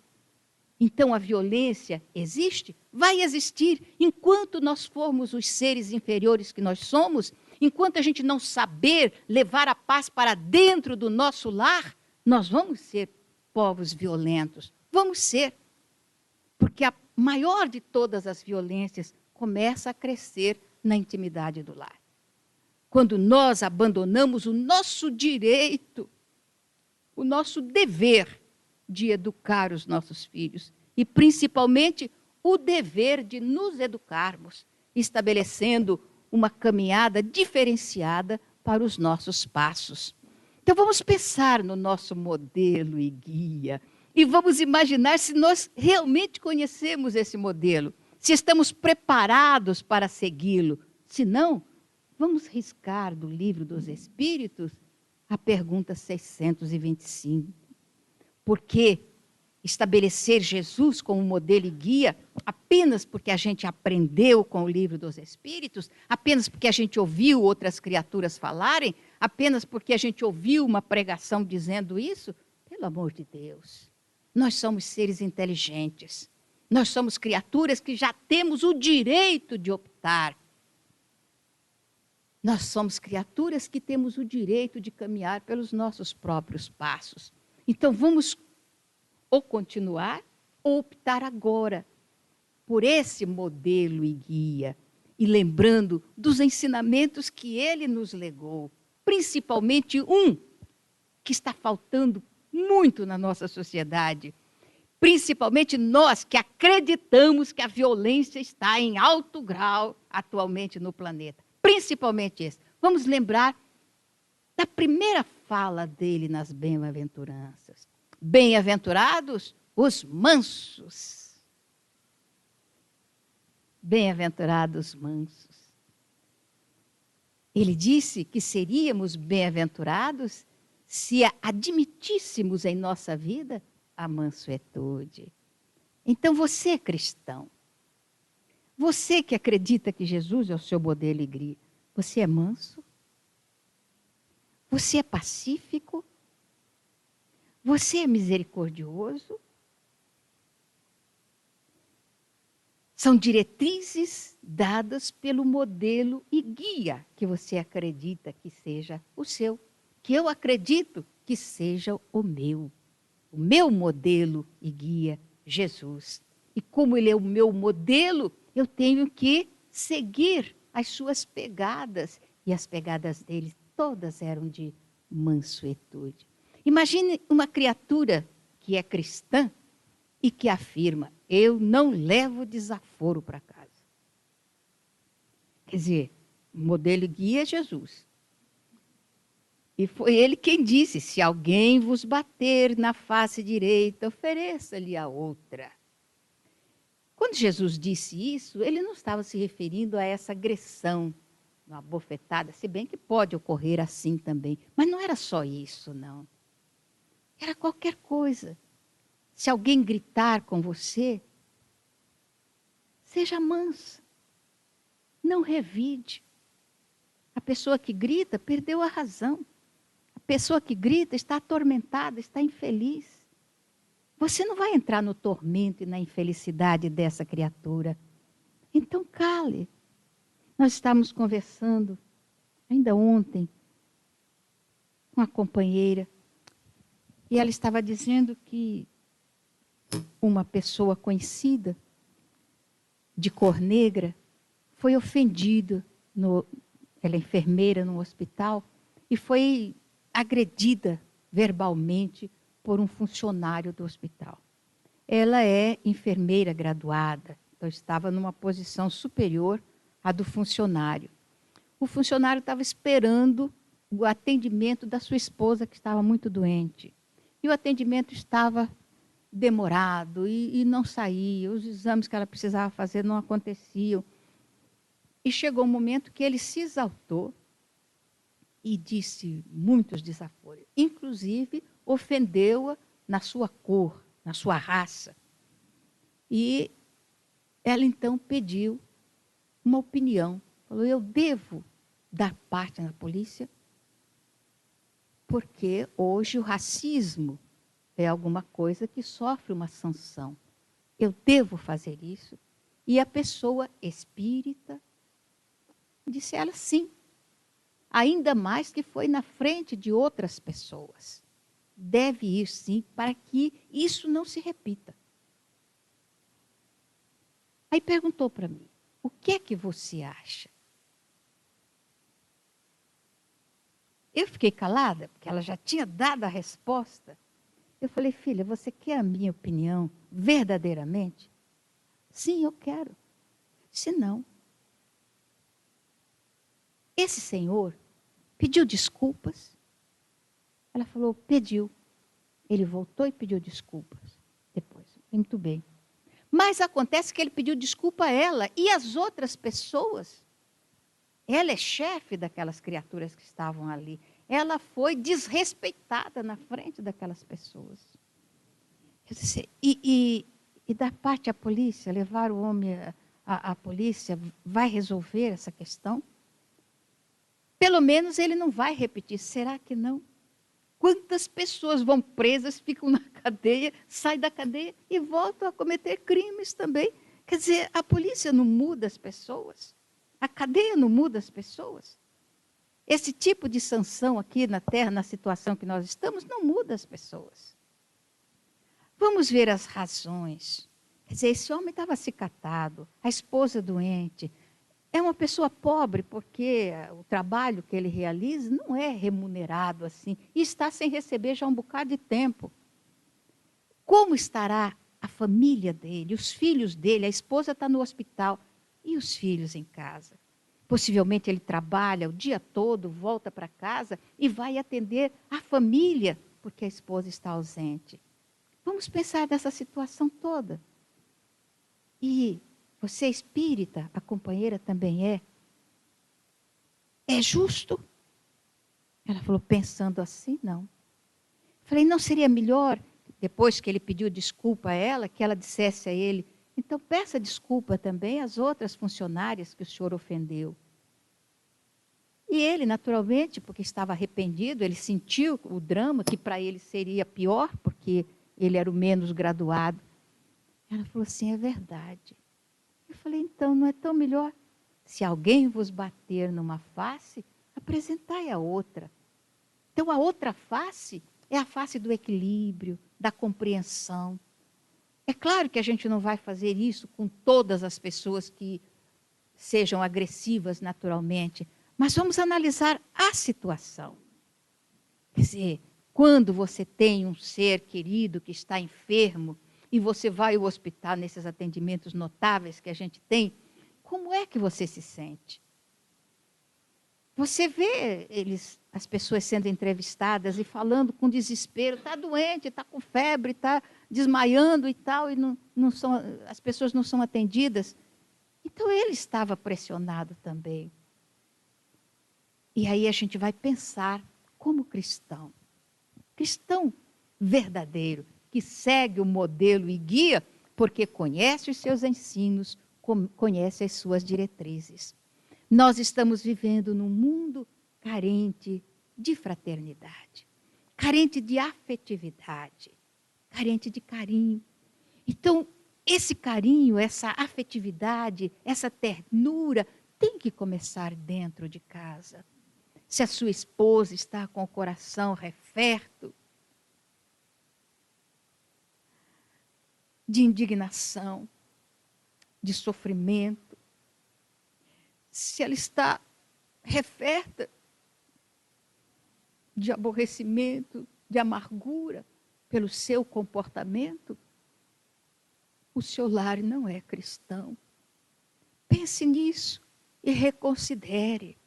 Então a violência existe? Vai existir. Enquanto nós formos os seres inferiores que nós somos, enquanto a gente não saber levar a paz para dentro do nosso lar, nós vamos ser povos violentos. Vamos ser. Porque a maior de todas as violências começa a crescer na intimidade do lar. Quando nós abandonamos o nosso direito, o nosso dever de educar os nossos filhos, e principalmente o dever de nos educarmos, estabelecendo uma caminhada diferenciada para os nossos passos. Então vamos pensar no nosso modelo e guia e vamos imaginar se nós realmente conhecemos esse modelo, se estamos preparados para segui-lo. Se não, vamos riscar do Livro dos Espíritos a pergunta 625. Por que estabelecer Jesus como modelo e guia apenas porque a gente aprendeu com o Livro dos Espíritos, apenas porque a gente ouviu outras criaturas falarem, apenas porque a gente ouviu uma pregação dizendo isso? Pelo amor de Deus, nós somos seres inteligentes, nós somos criaturas que já temos o direito de optar. Nós somos criaturas que temos o direito de caminhar pelos nossos próprios passos. Então vamos ou continuar ou optar agora por esse modelo e guia, e lembrando dos ensinamentos que ele nos legou, principalmente um que está faltando muito na nossa sociedade, principalmente nós que acreditamos que a violência está em alto grau atualmente no planeta, principalmente esse. Vamos lembrar da primeira fala dele nas bem-aventuranças. Bem-aventurados os mansos. Bem-aventurados mansos. Ele disse que seríamos bem-aventurados se admitíssemos em nossa vida a mansuetude. Então você, cristão, você que acredita que Jesus é o seu modelo e guia, você é manso? Você é pacífico? Você é misericordioso? São diretrizes dadas pelo modelo e guia que você acredita que seja o seu, que eu acredito que seja o meu modelo e guia, Jesus. E como ele é o meu modelo, eu tenho que seguir as suas pegadas. E as pegadas dele todas eram de mansuetude. Imagine uma criatura que é cristã e que afirma: eu não levo desaforo para casa. Quer dizer, o modelo e guia é Jesus. E foi ele quem disse: se alguém vos bater na face direita, ofereça-lhe a outra. Quando Jesus disse isso, ele não estava se referindo a essa agressão, uma bofetada, se bem que pode ocorrer assim também. Mas não era só isso, não. Era qualquer coisa. Se alguém gritar com você, seja mansa. Não revide. A pessoa que grita perdeu a razão. A pessoa que grita está atormentada, está infeliz. Você não vai entrar no tormento e na infelicidade dessa criatura. Então cale. Nós estávamos conversando, ainda ontem, com a companheira, e ela estava dizendo que uma pessoa conhecida, de cor negra, foi ofendida, ela é enfermeira no hospital, e foi agredida verbalmente por um funcionário do hospital. Ela é enfermeira graduada, então estava numa posição superior à do funcionário. O funcionário estava esperando o atendimento da sua esposa, que estava muito doente. E o atendimento estava demorado e não saía, os exames que ela precisava fazer não aconteciam. E chegou um momento que ele se exaltou e disse muitos desaforos. Inclusive, ofendeu-a na sua cor, na sua raça. E ela então pediu uma opinião. Falou: eu devo dar parte na polícia? Porque hoje o racismo é alguma coisa que sofre uma sanção. Eu devo fazer isso? E a pessoa espírita disse ela sim. Ainda mais que foi na frente de outras pessoas. Deve ir sim, para que isso não se repita. Aí perguntou para mim: o que é que você acha? Eu fiquei calada, porque ela já tinha dado a resposta. Eu falei: filha, você quer a minha opinião verdadeiramente? Sim, eu quero. Se não, esse senhor pediu desculpas, Ela falou, pediu. Ele voltou e pediu desculpas depois. Muito bem. Mas acontece que ele pediu desculpa a ela e as outras pessoas. Ela é chefe daquelas criaturas que estavam ali. Ela foi desrespeitada na frente daquelas pessoas. E da parte da polícia, levar o homem à polícia, vai resolver essa questão? Pelo menos ele não vai repetir. Será que não? Quantas pessoas vão presas, ficam na cadeia, saem da cadeia e voltam a cometer crimes também? Quer dizer, a polícia não muda as pessoas? A cadeia não muda as pessoas? Esse tipo de sanção aqui na Terra, na situação que nós estamos, não muda as pessoas. Vamos ver as razões. Quer dizer, esse homem estava acicatado, a esposa doente. É uma pessoa pobre porque o trabalho que ele realiza não é remunerado assim. E está sem receber já um bocado de tempo. Como estará a família dele, os filhos dele? A esposa está no hospital e os filhos em casa. Possivelmente ele trabalha o dia todo, volta para casa e vai atender a família porque a esposa está ausente. Vamos pensar nessa situação toda. E você é espírita, a companheira também é. É justo? Ela falou, pensando assim, não. Falei, não seria melhor, depois que ele pediu desculpa a ela, que ela dissesse a ele, então peça desculpa também às outras funcionárias que o senhor ofendeu. E ele, naturalmente, porque estava arrependido, ele sentiu o drama, que para ele seria pior, porque ele era o menos graduado. Ela falou assim, é verdade. Eu falei, então, não é tão melhor? Se alguém vos bater numa face, apresentai a outra. Então, a outra face é a face do equilíbrio, da compreensão. É claro que a gente não vai fazer isso com todas as pessoas que sejam agressivas naturalmente, mas vamos analisar a situação. Quer dizer, quando você tem um ser querido que está enfermo, e você vai ao hospital nesses atendimentos notáveis que a gente tem, como é que você se sente? Você vê as pessoas sendo entrevistadas e falando com desespero, está doente, está com febre, está desmaiando e tal, e as pessoas não são atendidas. Então ele estava pressionado também. E aí a gente vai pensar como cristão verdadeiro, que segue o modelo e guia, porque conhece os seus ensinos, conhece as suas diretrizes. Nós estamos vivendo num mundo carente de fraternidade, carente de afetividade, carente de carinho. Então, esse carinho, essa afetividade, essa ternura, tem que começar dentro de casa. Se a sua esposa está com o coração referto, de indignação, de sofrimento, se ela está referta de aborrecimento, de amargura pelo seu comportamento, o seu lar não é cristão. Pense nisso e reconsidere.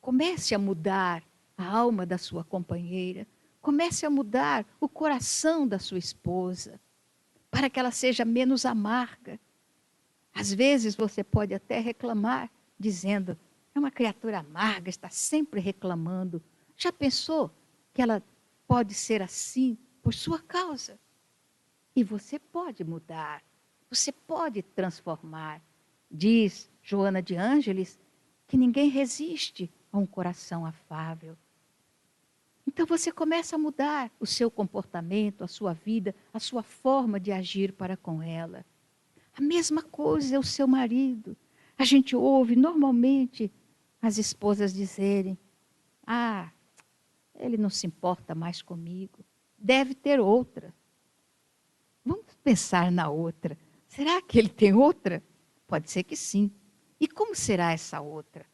Comece a mudar a alma da sua companheira, comece a mudar o coração da sua esposa, para que ela seja menos amarga. Às vezes você pode até reclamar, dizendo, é uma criatura amarga, está sempre reclamando. Já pensou que ela pode ser assim por sua causa? E você pode mudar, você pode transformar. Diz Joana de Ângeles que ninguém resiste a um coração afável. Então você começa a mudar o seu comportamento, a sua vida, a sua forma de agir para com ela. A mesma coisa é o seu marido. A gente ouve normalmente as esposas dizerem, ele não se importa mais comigo, deve ter outra. Vamos pensar na outra. Será que ele tem outra? Pode ser que sim. E como será essa outra?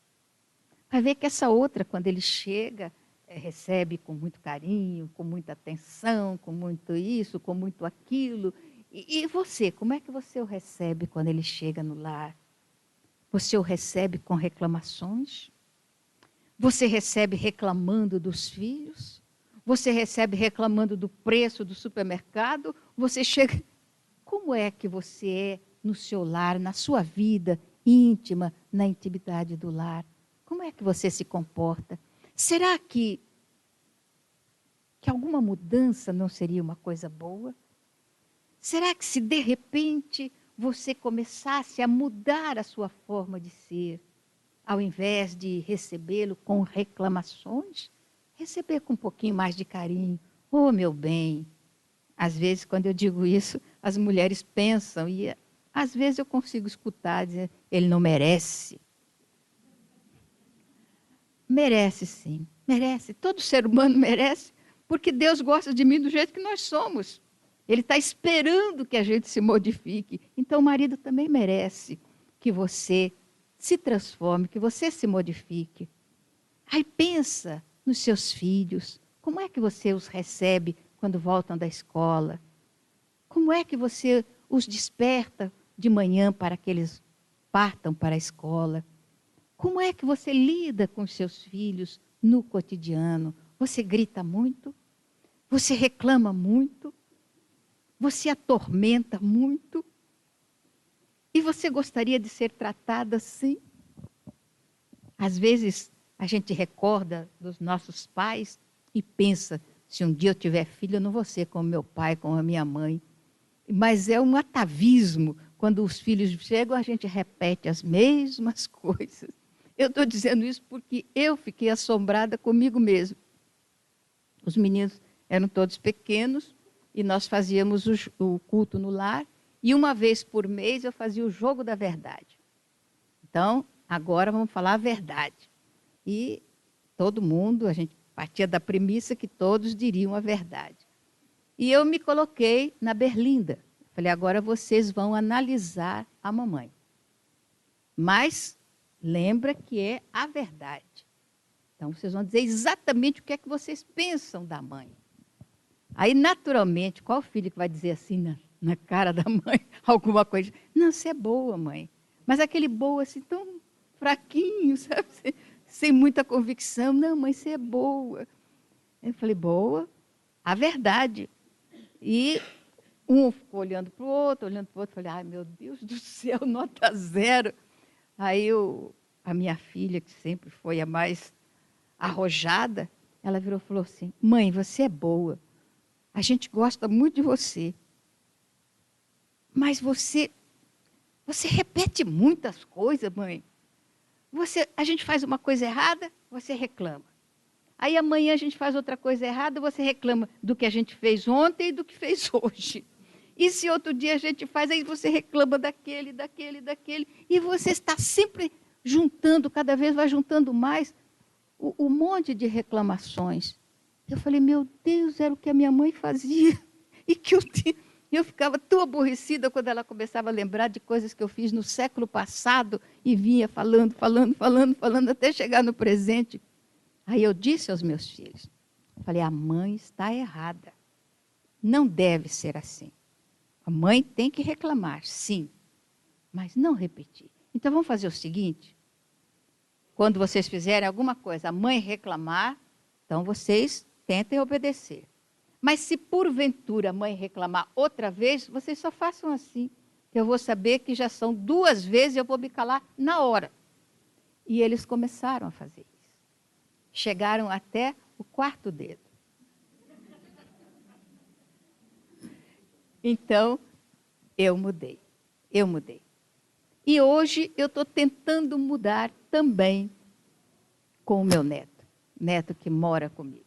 Vai ver que essa outra, quando ele chega, recebe com muito carinho, com muita atenção, com muito isso, com muito aquilo. E você, como é que você o recebe quando ele chega no lar? Você o recebe com reclamações? Você recebe reclamando dos filhos? você recebe reclamando do preço do supermercado, você chega... Como é que você é no seu lar, na sua vida íntima, na intimidade do lar? Como é que você se comporta? Será que alguma mudança não seria uma coisa boa? Será que se de repente você começasse a mudar a sua forma de ser, ao invés de recebê-lo com reclamações, receber com um pouquinho mais de carinho? Oh, meu bem! Às vezes, quando eu digo isso, as mulheres pensam, e às vezes eu consigo escutar, dizer, ele não merece. Merece sim, merece. Todo ser humano merece, porque Deus gosta de mim do jeito que nós somos. Ele está esperando que a gente se modifique. Então, o marido também merece que você se transforme, que você se modifique. Aí pensa nos seus filhos. Como é que você os recebe quando voltam da escola? Como é que você os desperta de manhã para que eles partam para a escola? Como é que você lida com os seus filhos no cotidiano? Você grita muito? Você reclama muito? Você atormenta muito? E você gostaria de ser tratada assim? Às vezes a gente recorda dos nossos pais e pensa, se um dia eu tiver filho, eu não vou ser como meu pai, como a minha mãe. Mas é um atavismo. Quando os filhos chegam, a gente repete as mesmas coisas. Eu estou dizendo isso porque eu fiquei assombrada comigo mesma. Os meninos eram todos pequenos e nós fazíamos o culto no lar. E uma vez por mês eu fazia o jogo da verdade. Então, agora vamos falar a verdade. E todo mundo, a gente partia da premissa que todos diriam a verdade. E eu me coloquei na berlinda. Falei, agora vocês vão analisar a mamãe. Mas lembra que é a verdade. Então, vocês vão dizer exatamente o que é que vocês pensam da mãe. Aí, naturalmente, qual filho que vai dizer assim na cara da mãe alguma coisa? Não, você é boa, mãe. Mas aquele boa assim, tão fraquinho, sabe? Sem muita convicção. Não, mãe, você é boa. Eu falei, boa, a verdade. E um ficou olhando para o outro, falei, ai, meu Deus do céu, nota 0. Aí a minha filha, que sempre foi a mais arrojada, ela virou e falou assim, mãe, você é boa, a gente gosta muito de você, mas você repete muitas coisas, mãe. A gente faz uma coisa errada, você reclama. Aí amanhã a gente faz outra coisa errada, você reclama do que a gente fez ontem e do que fez hoje. E se outro dia a gente faz, aí você reclama daquele. E você está sempre juntando, cada vez vai juntando mais o monte de reclamações. Eu falei, meu Deus, era o que a minha mãe fazia. E que eu ficava tão aborrecida quando ela começava a lembrar de coisas que eu fiz no século passado e vinha falando, até chegar no presente. Aí eu disse aos meus filhos, falei, a mãe está errada. Não deve ser assim. A mãe tem que reclamar, sim, mas não repetir. Então vamos fazer o seguinte, quando vocês fizerem alguma coisa, a mãe reclamar, então vocês tentem obedecer. Mas se porventura a mãe reclamar outra vez, vocês só façam assim, que eu vou saber que já são 2 vezes e eu vou me calar na hora. E eles começaram a fazer isso. Chegaram até o 4º dedo. Então, eu mudei. E hoje eu estou tentando mudar também com o meu neto que mora comigo.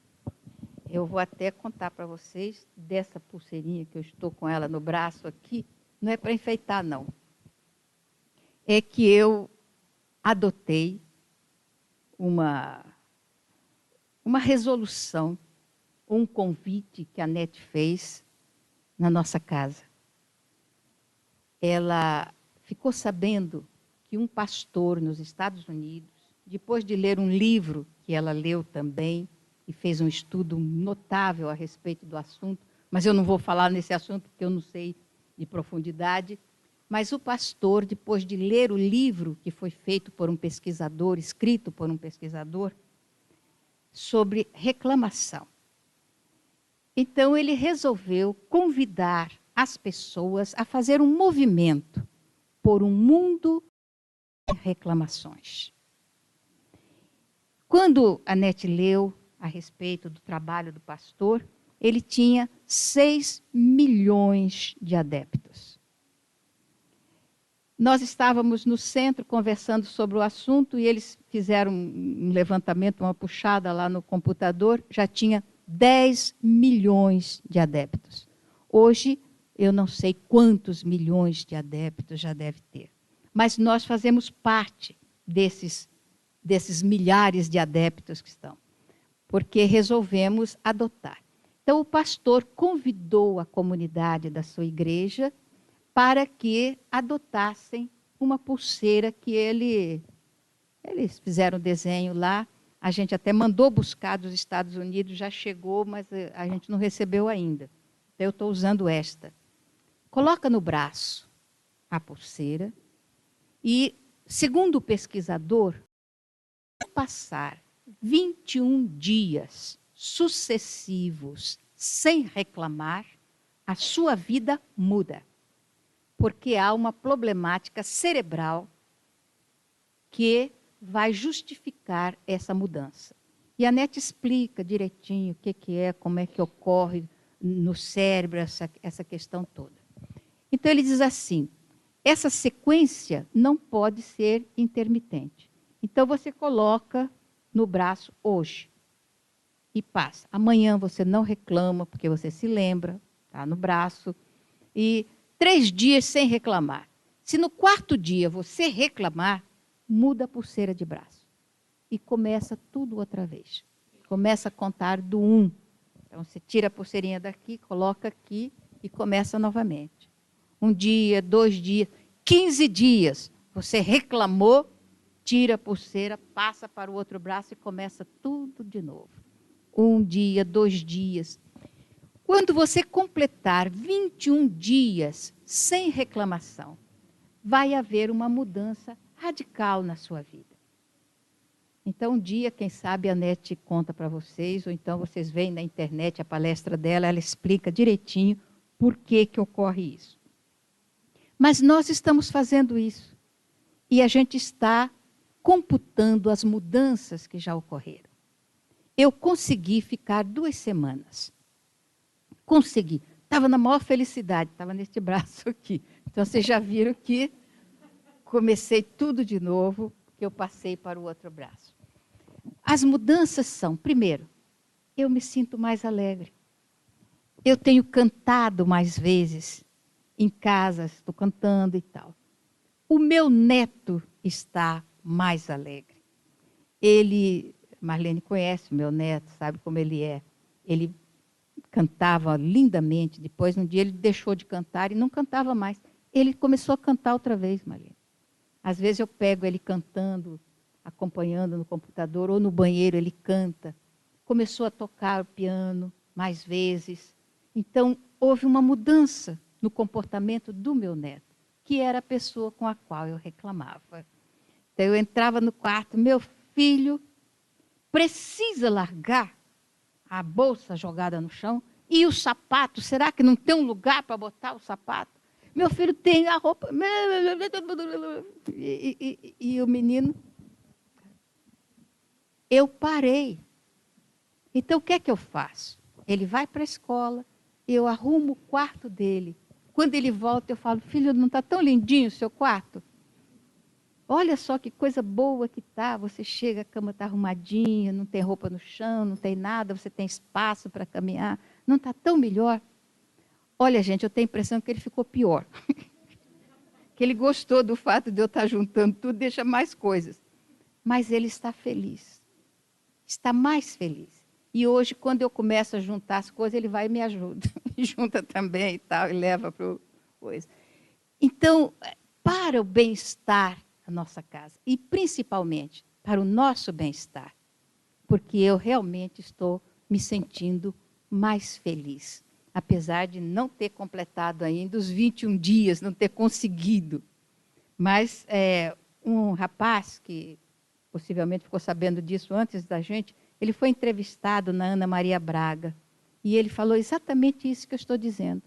Eu vou até contar para vocês dessa pulseirinha que eu estou com ela no braço aqui. Não é para enfeitar, não. É que eu adotei uma resolução, um convite que a NET fez na nossa casa. Ela ficou sabendo que um pastor nos Estados Unidos, depois de ler um livro que ela leu também, e fez um estudo notável a respeito do assunto, mas eu não vou falar nesse assunto porque eu não sei de profundidade, mas o pastor, depois de ler o livro que foi feito por um pesquisador, escrito por um pesquisador, sobre reclamação, Então, ele resolveu convidar as pessoas a fazer um movimento por um mundo de reclamações. Quando a Anete leu a respeito do trabalho do pastor, ele tinha 6 milhões de adeptos. Nós estávamos no centro conversando sobre o assunto e eles fizeram um levantamento, uma puxada lá no computador, já tinha 10 milhões de adeptos. Hoje, eu não sei quantos milhões de adeptos já deve ter, mas nós fazemos parte desses milhares de adeptos que estão, porque resolvemos adotar. Então, o pastor convidou a comunidade da sua igreja para que adotassem uma pulseira que eles fizeram o desenho lá. A gente até mandou buscar dos Estados Unidos, já chegou, mas a gente não recebeu ainda. Então, eu estou usando esta. Coloca no braço a pulseira e, segundo o pesquisador, passar 21 dias sucessivos sem reclamar, a sua vida muda. Porque há uma problemática cerebral que vai justificar essa mudança. E a Anete explica direitinho o que é, como é que ocorre no cérebro essa questão toda. Então, ele diz assim, essa sequência não pode ser intermitente. Então, você coloca no braço hoje e passa. Amanhã você não reclama, porque você se lembra, está no braço. E 3 dias sem reclamar. Se no 4º dia você reclamar, muda a pulseira de braço. E começa tudo outra vez. Começa a contar do 1. Então, você tira a pulseirinha daqui, coloca aqui e começa novamente. 1 dia, 2 dias, 15 dias. Você reclamou, tira a pulseira, passa para o outro braço e começa tudo de novo. 1 dia, 2 dias. Quando você completar 21 dias sem reclamação, vai haver uma mudança radical na sua vida. Então, um dia, quem sabe, a Anete conta para vocês, ou então vocês veem na internet a palestra dela, ela explica direitinho por que ocorre isso. Mas nós estamos fazendo isso. E a gente está computando as mudanças que já ocorreram. Eu consegui ficar 2 semanas. Consegui. Estava na maior felicidade, estava neste braço aqui. Então, vocês já viram que comecei tudo de novo, que eu passei para o outro braço. As mudanças são, primeiro, eu me sinto mais alegre. Eu tenho cantado mais vezes em casa, estou cantando e tal. O meu neto está mais alegre. Marlene conhece o meu neto, sabe como ele é. Ele cantava lindamente, depois um dia ele deixou de cantar e não cantava mais. Ele começou a cantar outra vez, Marlene. Às vezes eu pego ele cantando, acompanhando no computador, ou no banheiro ele canta. Começou a tocar o piano mais vezes. Então, houve uma mudança no comportamento do meu neto, que era a pessoa com a qual eu reclamava. Então, eu entrava no quarto, meu filho precisa largar a bolsa jogada no chão e o sapato, será que não tem um lugar para botar o sapato? Meu filho tem a roupa... E o menino... Eu parei. Então, o que é que eu faço? Ele vai para a escola, eu arrumo o quarto dele. Quando ele volta, eu falo, filho, não está tão lindinho o seu quarto? Olha só que coisa boa que está. Você chega, a cama está arrumadinha, não tem roupa no chão, não tem nada, você tem espaço para caminhar. Não está tão melhor? Olha, gente, eu tenho a impressão que ele ficou pior. Que ele gostou do fato de eu estar juntando tudo, deixa mais coisas. Mas ele está feliz. Está mais feliz. E hoje, quando eu começo a juntar as coisas, ele vai e me ajuda. E junta também e tal, e leva para o coisa. Então, para o bem-estar da nossa casa, e principalmente para o nosso bem-estar, porque eu realmente estou me sentindo mais feliz, apesar de não ter completado ainda os 21 dias, não ter conseguido. Mas um rapaz que possivelmente ficou sabendo disso antes da gente, ele foi entrevistado na Ana Maria Braga. E ele falou exatamente isso que eu estou dizendo.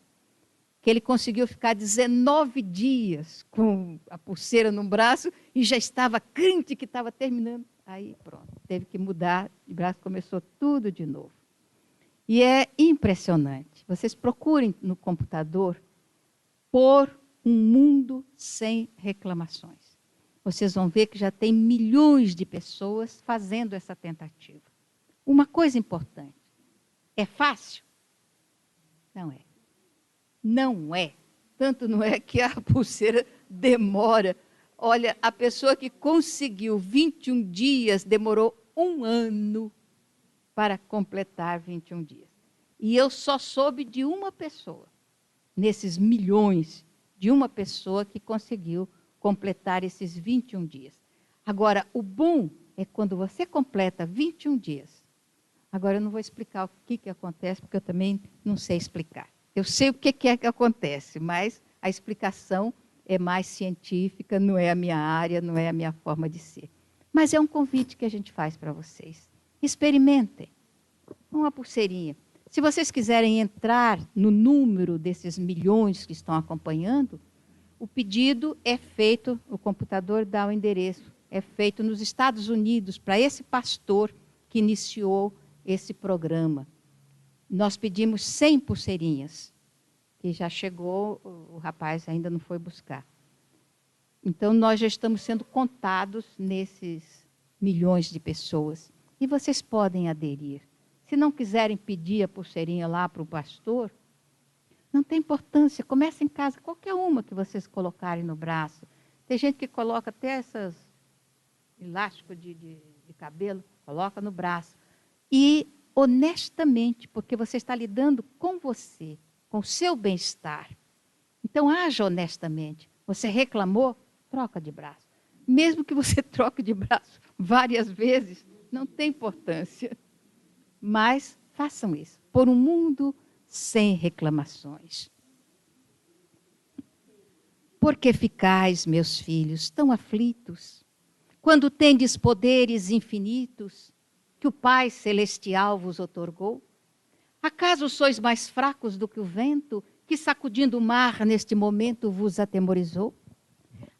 Que ele conseguiu ficar 19 dias com a pulseira no braço e já estava crente que estava terminando. Aí pronto, teve que mudar de braço, começou tudo de novo. E é impressionante. Vocês procurem no computador por um mundo sem reclamações. Vocês vão ver que já tem milhões de pessoas fazendo essa tentativa. Uma coisa importante, é fácil? Não é. Não é. Tanto não é que a pulseira demora. Olha, a pessoa que conseguiu 21 dias demorou 1 ano para completar 21 dias. E eu só soube de uma pessoa, nesses milhões, de uma pessoa que conseguiu completar esses 21 dias. Agora, o bom é quando você completa 21 dias. Agora, eu não vou explicar o que acontece, porque eu também não sei explicar. Eu sei o que é que acontece, mas a explicação é mais científica, não é a minha área, não é a minha forma de ser. Mas é um convite que a gente faz para vocês. Experimentem. Uma pulseirinha. Se vocês quiserem entrar no número desses milhões que estão acompanhando, o pedido é feito, o computador dá o endereço, é feito nos Estados Unidos para esse pastor que iniciou esse programa. Nós pedimos 100 pulseirinhas, que já chegou, o rapaz ainda não foi buscar. Então, nós já estamos sendo contados nesses milhões de pessoas. E vocês podem aderir. Se não quiserem pedir a pulseirinha lá para o pastor, não tem importância, começa em casa, qualquer uma que vocês colocarem no braço. Tem gente que coloca até esses elásticos de cabelo, coloca no braço. E honestamente, porque você está lidando com você, com o seu bem-estar. Então, haja honestamente. Você reclamou, troca de braço. Mesmo que você troque de braço várias vezes, não tem importância. Mas façam isso, por um mundo sem reclamações. Por que ficais, meus filhos, tão aflitos, quando tendes poderes infinitos que o Pai Celestial vos outorgou? Acaso sois mais fracos do que o vento, que sacudindo o mar neste momento vos atemorizou?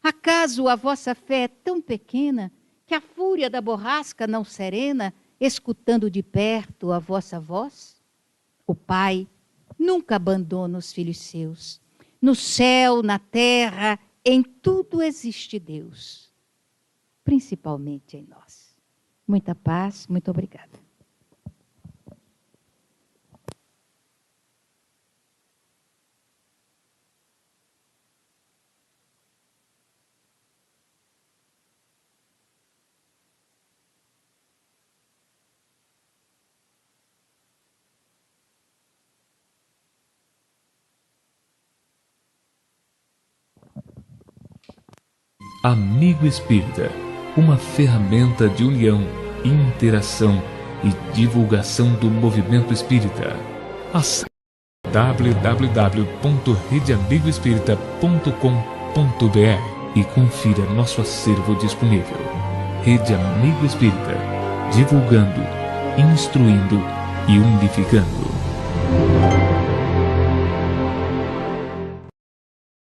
Acaso a vossa fé é tão pequena, que a fúria da borrasca não serena, escutando de perto a vossa voz? O Pai nunca abandona os filhos seus. No céu, na terra, em tudo existe Deus, principalmente em nós. Muita paz, muito obrigada. Amigo Espírita, uma ferramenta de união, interação e divulgação do movimento espírita. Acesse www.redeamigoespírita.com.br e confira nosso acervo disponível. Rede Amigo Espírita, divulgando, instruindo e unificando.